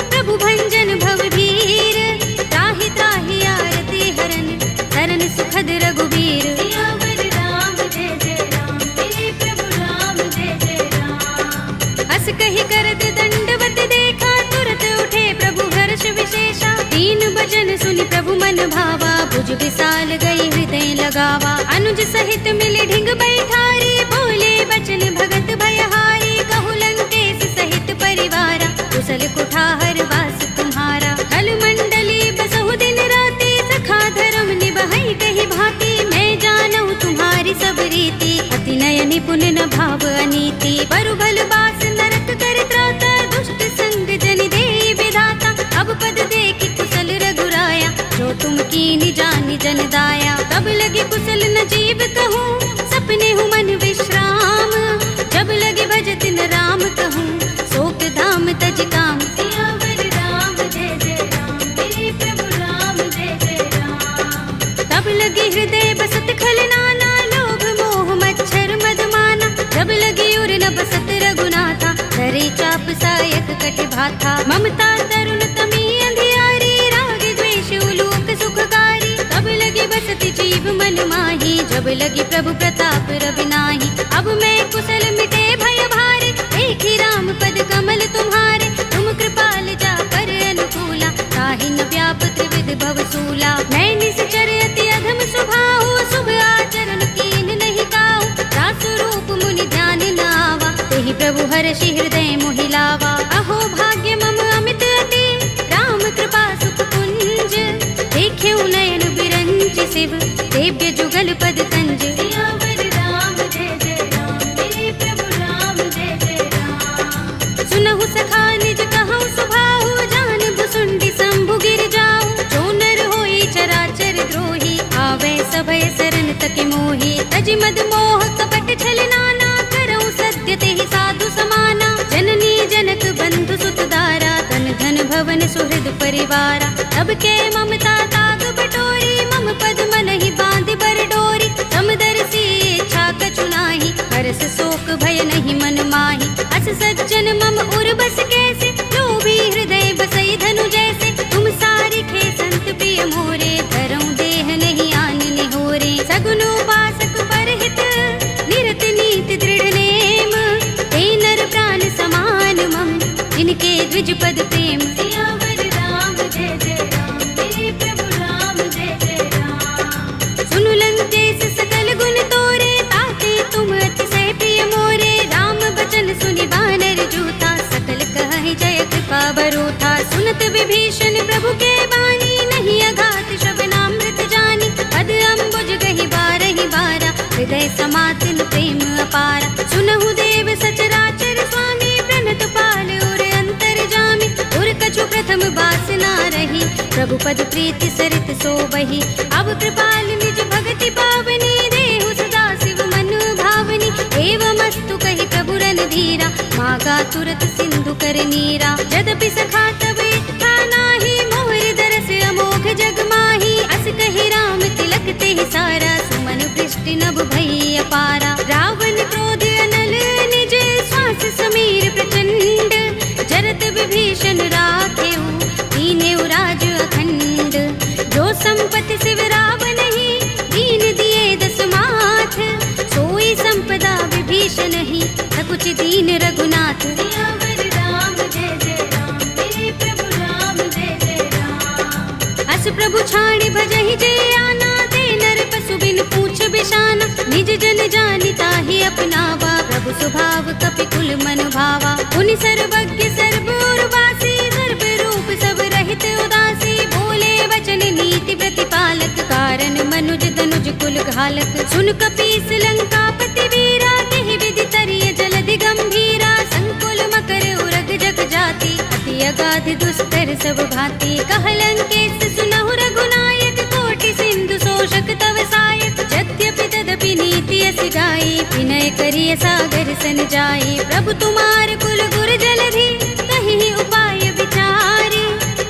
प्रभु भंजन भव भीर। त्राहि त्राहि आरती हरन, शरण सुखद रघुबीर। सियावर राम जय जय राम, मेरे प्रभु राम जय जय राम। अस कहि करत दंडवत देखा, तुरत उठे प्रभु हर्ष विशेषा। दीन भजन सुनि प्रभु मन भावा, भुज विशाल गई हृदय लगावा। अनुज सहित मिले ढिंग बैठारी, बोले बचन भगत भयहारी। कहु लंकेश सहित परिवारा, कुशल कुठार वास तुम्हारा। कल मंडली बसहु दिन राति, सखा धर्म निभहि कहि भांति। मैं जानऊ तुम्हारी सब रीति, अति नयनि तब लगे कुशल न जीव कहूँ, सपने हूँ मन विश्राम। जब लगे भजत न राम कहूँ, शोक धाम तज काम। सियावर राम जय जय राम, मेरे प्रभु राम जय जय राम। तब लगे हृदय बसत खल नाना, लोभ मोह मच्छर मधमाना। जब लगे उर न बसत रघुनाथा, धरे चाप सायक कट भाथा। ममता तरुण तमी अंधियारी, राग द्वेष उलोक सुखकारी। तब लगे बसत जीव मन माही, जब लगे प्रभु प्रताप रवि नाही। अब मैं कुशल मिटे भय भारे, देखी राम पद कमल तुम्हारे। तुम कृपाल जा कर अनुकूला, ताहि न व्याप त्रिविध भव सूला। मैं निश्चर अति अधम स्वभाव, शुभ आचरण कीन नहीं काऊ। रासु रूप मुनि ध्यान न आवा, तेहि प्रभु हर्षि हृदय मोहि लावा। अहो भाग्य मम अमित अति, राम कृपा सुख कुंज। देख्यउ नयन बिरंच शिव, देव्य जुगल पद तंज। सियावर राम जय जय राम, मेरे प्रभु राम जय जय राम। सुनहु सखा निज कहूँ सुभाहु, जान भुसुंडी शंभु गिर जाऊ। जो नर होई चराचर द्रोही, आवे सभय शरण तक मोही। तज मद मोह कपट छल नाना, करऊँ सत्य तेहि साधु समाना। जननी जनक बंधु सुत दारा, तन धन भवन सुहृद परिवारा। तब के ममता ताग बटोरी, मम पद मन ही बांध बर डोरी। समदर्शी इच्छा कछु नाही, हर्ष शोक भय नहीं मन माही। अस सज्जन मम उर बस कैसे, लोभी हृदय बसई धनु जैसे। तुम सारिखे संत प्रिय मोरे, धरऊँ देह नहीं आन निहोरे। सगुन उपासक परहित, निरत नीति दृढ़ नेम। ते नर प्राण समान मम, जिनके द्विज पद प्रेम। सियावर राम जय जय राम, मेरे प्रभु राम जय जय राम। सुनु लंकेश सकल गुण तोरे, ताते तुम अतिशय प्रिय मोरे। राम बचन सुनि बानर जूथा, सकल कहहि जय कृपा बरूथा। सुनत विभीषण प्रभु के बानी, नहीं अघात श्रवणामृत जानी। पद अम्बुज गहि बारहि बारा, हृदय समातिन प्रेम अपारा। सुनहु देव सचराचर स्वामी, प्रणत पाल उर अंतर जामी। उर कछु प्रथम बासना रही, प्रभु पद प्रीति सरित सोबहि। अब कृपाल निज भगति पावनी, देहु सदा शिव मन भावनी। एवमस्तु कहि प्रभु रणधीरा, मागा तुरत सिंधु कर नीरा। यद्यपि सखा तब इच्छा नाही, मोहि दरस अमोघ जग माही। अस कहि राम तिलक तेहि सारा, सुमन वृष्टि नभ भई अपारा। रावण क्रोध अनल निज, श्वास समीर प्रचंड। जरत विभीषण राखेउ, दीनेउ राज अखंड। जो संपत्ति शिव रावण ही, दीन दिए दस माथ। सोई संपदा विभीषण ही, सकुच दीन रघुनाथ। सियावर राम जय जय राम, मेरे प्रभु राम जय जय राम। अस प्रभु छाड़ी भजहि जे आना, ते नर पशु बिन पूछ बिशाना। निज जन जानि ताहि अपनावा, प्रभु स्वभाव कपि कुल मन भावा। पुनि सर्वज्ञ सर्व उर्वासी, सर्व रूप सब रहित उदासी। बोले वचन नीति प्रतिपालक, कारण मनुज तनुज कुल घालक। सुन कपीस लंकापति वीरा, तेहि विधि तरिय जलधि गंभीरा। संकुल मकर उरग जग जाति, अति अगाध दुस्तर सब भांति। कह लंकेश सुनहु रघुनायक, कोटि सिंधु शोषक तव सायक। यद्यपि तदपि नीति अस गाई, विनय करिय सागर सन जाई। प्रभु तुम्हार कुल गुर जलधि, कहि उपाय विचारी।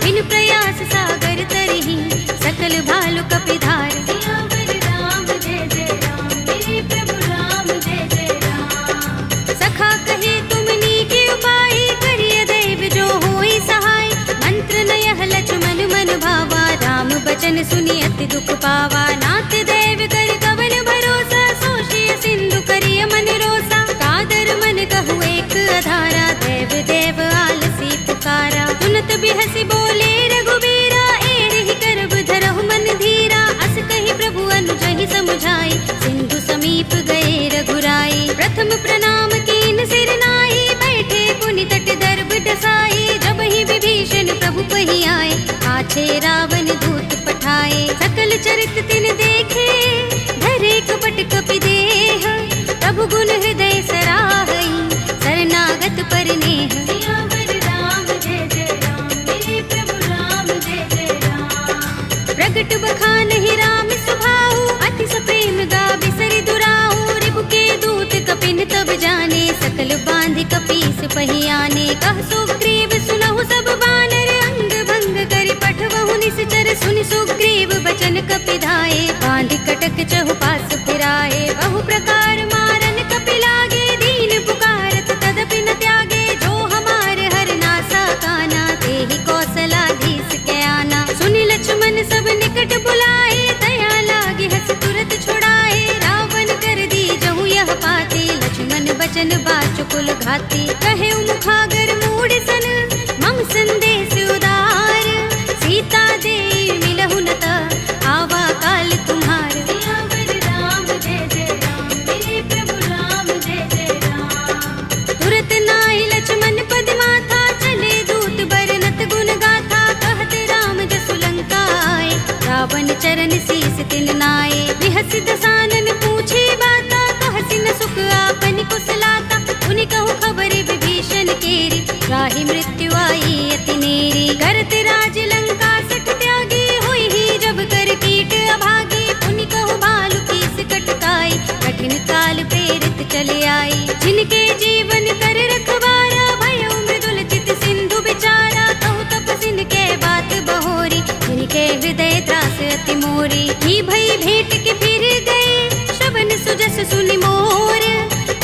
बिन प्रयास सागर तरहि, सकल भालु कपिधार। सियावर राम जय जय राम, मेरे प्रभु राम जय जय राम। सखा कहे तुम नीके उपाय, करिय दैव जो होई सहाय। मंत्र नयह लक्ष्मण मन भावा, राम बचन सुनि अति दुख पावा। नाथ दैव कर कवन भरोसा, सोषिय सिंधु करिय मन रोसा। कादर मन कहु एक अधारा, देव देव आलसी पुकारा। सुनत बिहसि बोले रघुबीरा, एहि करब धरहु मन धीरा। अस कहि प्रभु अनुजहि समुझाई, सिंधु समीप गए रघुराई। प्रथम प्रणाम कीन सिर नाई, बैठे पुनि तट दर्भ डसाई। जब ही विभीषण प्रभु पहि आए, पाछे रावण दूत पठाए। सकल चरित तिन देखे, धरे कपट कपि देह। प्रभु गुण हृदय सराहई, शरणागत परिनेह। सियावर राम जय जय राम, मेरे प्रभु राम जय जय राम। प्रगट बखानहि राम स्वभाव, पहियाने। कह सुग्रीव सुनहु सब बानर, अंग भंग करि पठवहु निश्चर। सुनि सुग्रीव बचन कपिधाए, बांधि कटक चहुपास फिराए। बहु प्रकार मारन कपि लागे, दीन पुकारत तदपि न त्यागे। जो हमारे हर नासा काना, तेहि कौशलाधीश के आना। सुनि लक्ष्मण सब निकट बुलाए, दया लागे हस तुरत छुड़ाए। रावण कर दी जहु यह पाते, लक्ष्मण बचन बाचुकुल घाती। कहे मुखागर मूढ़ सन, मम संदेश उदार। सीता दे मिलहु न त, आवा काल तुम्हार। सियावर राम जय जय राम, मेरे प्रभु राम जय जय राम। तुरत नाहि लक्ष्मण पद माथा, चले दूत बरनत गुण गाथा। कहत राम जसु लंका आए, रावण चरण शीस तिन नाए। बिहसि दसानन पूछे बाता, कहसि न सुख आपन कुशलाता। उनि कहु खबर विभीषण केरी, राहि मृत्यु आई अति नेरी। करत राज लंका सठ त्यागी, होई ही जब कर कीट अभागी। पुनि कहु भालु कीस कटकाई, कठिन काल प्रेरित चले आई। जिनके जीवन कर रखवारा, भयउ मृदुल चित सिंधु बिचारा। कहु तपसिन के बात बहोरी, जिनके हृदय त्रास अति मोरी। ही भई भेंट के फिर गए, श्रवण सुजस सुनि मोर।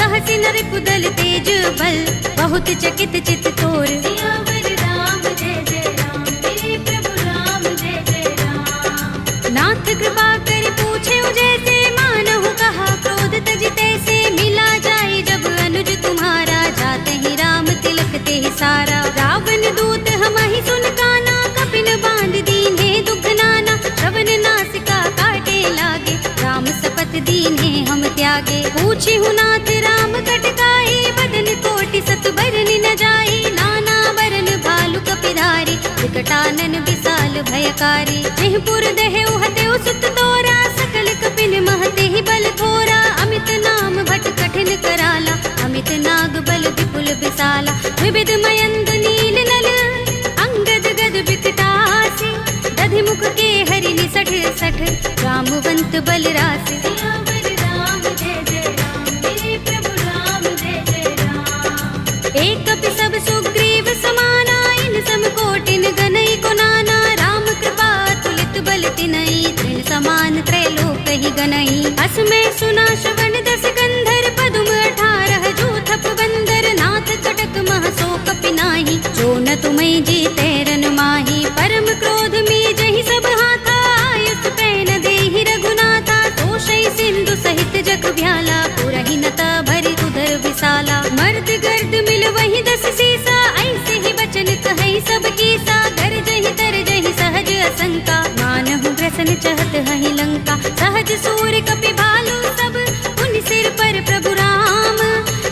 कहसि नर कुदल तेज बल, बहुत चकित चित तोर। सियावर राम जय जय राम, मेरे प्रभु राम जय जय राम। नाथ कृपा कर पूछे जैसे, मानहु कहा क्रोध तज तैसे। मिला जाए जब अनुज तुम्हारा, जाते ही राम तिलक ते सारा। रावण दूत हमहि सुन काना, कपिन बांध दीन्हे दुख नाना। श्रवण नासिका काटे लागे, राम सपथ दीन्हे हम त्यागे। पूछी नाथ राम कटकाई, बदन कोटि सत बरनि न जाई। नाना बरन भालु कपिधारी, विकटानन विशाल भयकारी। जिहपुर देहु हतेउ सुत तोरा, सकल कपिन महते ही बल थोरा। अमित नाम भट कठिन कराला, अमित नाग बल विपुल विशाला। विविध मयंद नील नल, अंगद गद विकटासी। दधि मुख के हरि निसठ सठ, रामवंत बल रासे। सियावर राम जय जय राम, मेरे प्रभु राम जय जय राम। एक कपि सब सुग्रीव समाना, इन सम कोटिन गनई को नाना। राम कृपा तुलित बल तिनई, तृण समान त्रैलोक ही गनई। अस में सुना श्रवण दस गंधर, पदुम 18 जूथप बंदर। नाथ कटक मह सो कपि नाही, जो न तुम्हि जीते रन माही। परम क्रोध में जहि सब हाथा, आयुष पैन देहि रघुनाथा। तोषै सिंधु सहित जग भ्याला, पुरहि नता भरि उदर विशाला। मर्द गर्द मिल वही 10 सीसा, ऐसे ही बचन कहै सब कीसा। गरजहि तरजहि सहज असंका, मानहु ग्रसन चहत हहि लंका। सहज सूर कपि भालु सब, पुनि सिर पर प्रभु राम।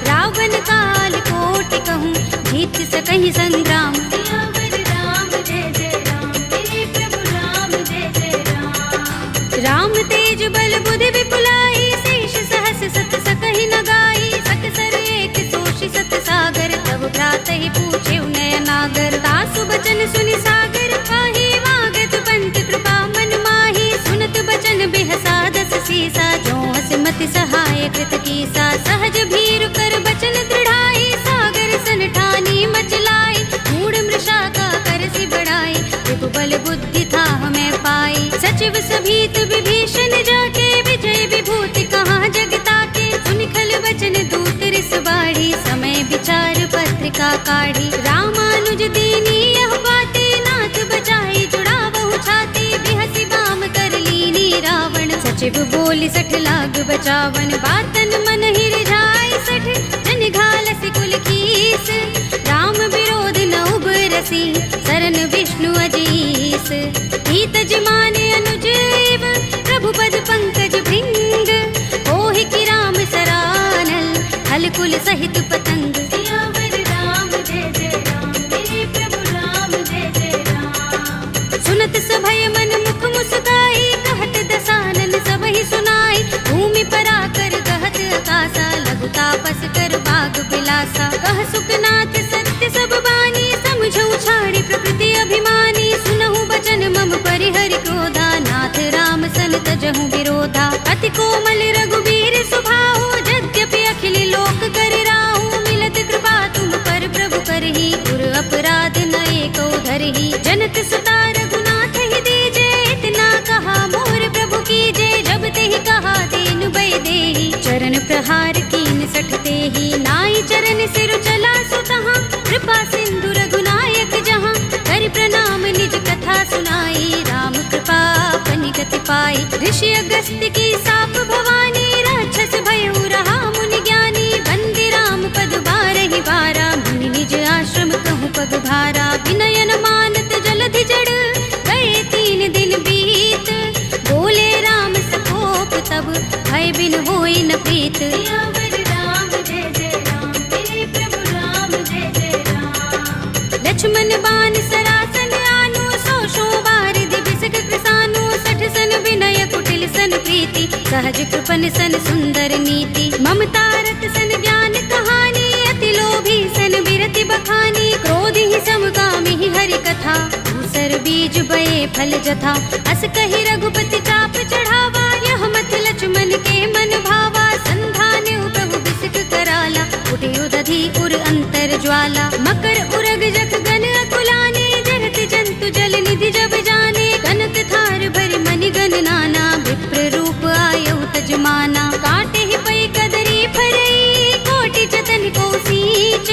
रावण काल कोटि कहूँ, जीत सकहि संग्राम। सियावर राम जय जय राम, मेरे प्रभु राम जय जय राम। राम तेज बल बुद्धि विपुलाई, शेष सहस सत सकहि न गाई। सकसर एक सोषि सत सागर, तब भ्रातहि पूछे नयनागर। तासु बचन सुनि सागर खाहि, वागत पंत कृपा मन माहि। सुनत बचन बिहसा 10 सीसा, जो हस मति सहाय कृत कीसा। सहज भीरु कर बचन दृढ़ाई, सागर सन ठानी मचलाई। मूढ़ मृषा का करसि बढ़ाई, विभु बल बुद्धि था हमें पाई। सचिव सभीत विभीषण जाके, विजय विभूति कहाँ जग ताके। सुनि खल बचन दूत रिस बाढ़ी, समय विचार पत्रिका काढ़ी। रामानुज दीनी यह बाते, नाथ बचाई जुड़ावहु छाती। बिहसि बाम कर लीनी रावण, सचिव बोली 60 लाग बचावन। बातन मन ही रिझाई 60, जन घालसि कुल कीस। राम विरोध न उबरसी, सरन विष्णु अजीस। हित जिमाने अनुजीव, प्रभु पद पंकज भृंग। ओहि की राम सरानल, हल कुल सहित पतंग। सियावर राम जय जय राम, मेरे प्रभु राम जय जय राम। सुनत सभय मन मुख मुस्काई, कहत दसानन सबहि सुनाई। भूमि पराकर कहत आकाशा, लघु तापस कर बाग बिलासा। कह सुखनाथ सत्य सब बानी, समझौ छाड़ी प्रकृति अभिमानी। सुनहु बचन मम परिहरि क्रोधा, नाथ राम सन तजहु विरोधा। अति कोमल रघुबीर स्वभाव, यद्यपि अखिल लोक कर राहु। मिलत कृपा तुम पर ही उर अपराध नए को धरही। जनक सुता रघुनाथ ही दीजे, इतना कहा मोर प्रभु कीजे। जब ते ही कहा दीन बै देही, चरण प्रहार कीन सठते ही। नाई चरण सिर चला सुतहाँ, कृपा सिंधु रघुनायक जहाँ। कर प्रणाम निज कथा सुनाई, राम कृपा अपनी गति पाई। ऋषि अगस्त्य की साप भवानी, राक्षस भयउ रहा मुनि ज्ञानी। बंदी राम पद बारहि बारा, मुनि निज आश्रम कहूँ पग भारा। विनयन मानत जलधि जड़, गए 3 दिन बीत। बोले राम सकोप तब, भय बिन होई न प्रीत। सियावर राम जय जय राम, मेरे प्रभु राम जय जय राम। लक्ष्मण बाण सरासन आनु, 100 बार दिबिसक कृसानु। 60 सन विनय कुटिल सन प्रीति, सहज कृपन सन सुंदर नीति। ममता रत सन ज्ञान कहानी, अति लोभी सन बिरति बखानी। क्रोध ही समगामी ही हरि कथा, दूसर बीज बये फल जथा। अस कहि रघुपति चाप चढ़ावा, यह मत लक्ष्मण के मन भावा। संधान प्रभु बिसक कराला, उठे उदधि उर अंतर ज्वाला। मकर उरग जख गन अकुलाने, जरत जंतु जल निधि जब जाने। कनक थार भरि मनि गन नाना, विप्र रूप आयउ तजमाना। काटे ही पै कदरी फरई, कोटि जतन को सींच।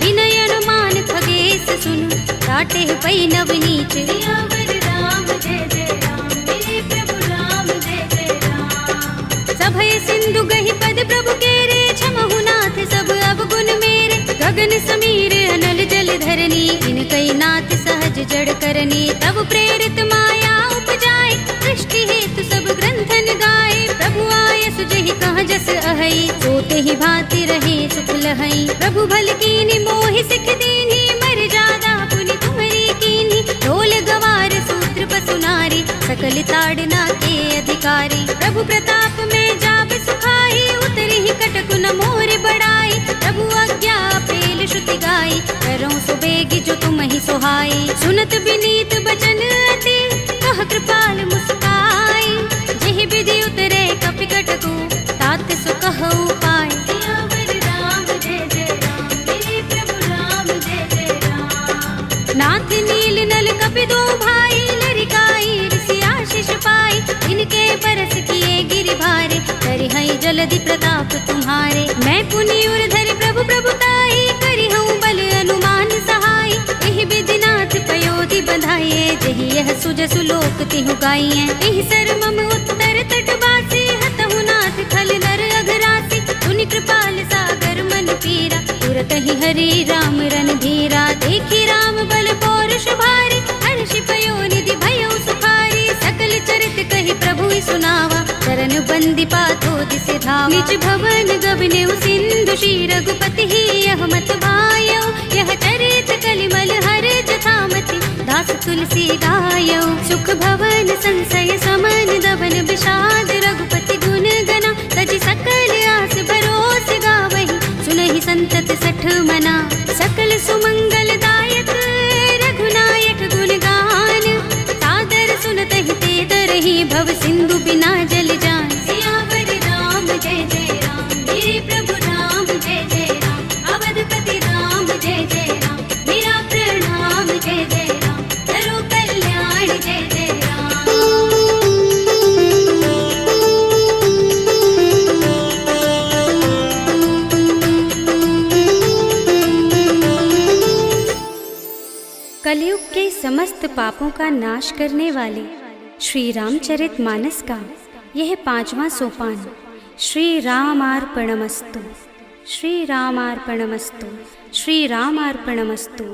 विनय अनुमान खगेश सुन, काटे ही पै नवनीच। सियावर राम जय जय राम, मेरे प्रभु राम जय जय राम। सभय सिंधु गहि पद प्रभु केरे, क्षमहु नाथ सब अवगुण मेरे। गगन समीर अनल जल धरनी, इनकई नाथ सहज जड़ करनी। तब प्रेरित माया उपजाए, सृष्टि हेतु सब ग्रंथन गाए। प्रभु आय सुजहि कहाँ जस अहै, सोते ही भांति रहे सुख लहै। प्रभु भल कीनी मोहि सिख दीनी, मर जादा पुनि तुम्हरी कीनी। ढोल गवार सूत्र पसु नारी, सकल ताड़ना के अधिकारी। प्रभु प्रताप में जाप सुखाई, उतरी ही कटक न मोर बड़ाई। प्रभु आज्ञा पेल श्रुति गाई, करऊँ सुबेगी जो तुम ही सोहाई। सुनत विनीत बचन अति, कह कृपाल मुस्काई। जेहि विधि उतरे कपि कटकु, तात सुकहु पाय। सियावर राम जय जय राम, मेरे प्रभु राम जय जय राम। नाथ नील नल कपि दो भाई, लरिकाई ऋषि आशीष पाई। इनके परस किए गिरि भारे, करिहई जलधि प्रताप तुम्हारे। मैं पुनि उर धरि प्रभु प्रभुताई, करिहऊँ बल अनुमान सहाय। एहि विधि नाथ पयोधि बंधाइए, जहि यह सुजसु लोक तिहु गाइए। एहि सर मम उत्तर तट बासी, हतहु नाथ खल नर अघरासी। पुनि कृपाल सागर मन पीरा, तुरत ही हरि राम रन धीरा। देखी राम बल पौरुष भारी, हर्षि पयोनिधि भयउ सुखारी। सकल चरित कहि प्रभु सुनावा, चरण बंदी पाथो दिसि धावा। निज भवन गबनेउ सिंधु, श्री रघुपति ही यह मत भायौ। यह चरित कलिमल हर जथामति, दास तुलसी दायौ। सुख भवन संशय समन, दबन विषाद रघुपति गुण गना। तजि सकल आस भरोस गावहि, सुनहि संतत 60 मना। सकल सुमंगल दायक, रघुनायक गुण गान। सादर सुनतहि ते तरहि, भव सिंधु बिना जल जान। सियावर राम जय जय राम, मेरे प्रभु राम जय जय राम। अवधपति राम जय जय राम, मेरा प्रणाम जय जय राम। करो कल्याण जय जय राम। कलयुग के समस्त पापों का नाश करने वाले श्री रामचरितमानस का यह 5वां सोपान श्री रामार्पणमस्तु, श्री रामार्पणमस्तु, श्री रामार्पणमस्तु।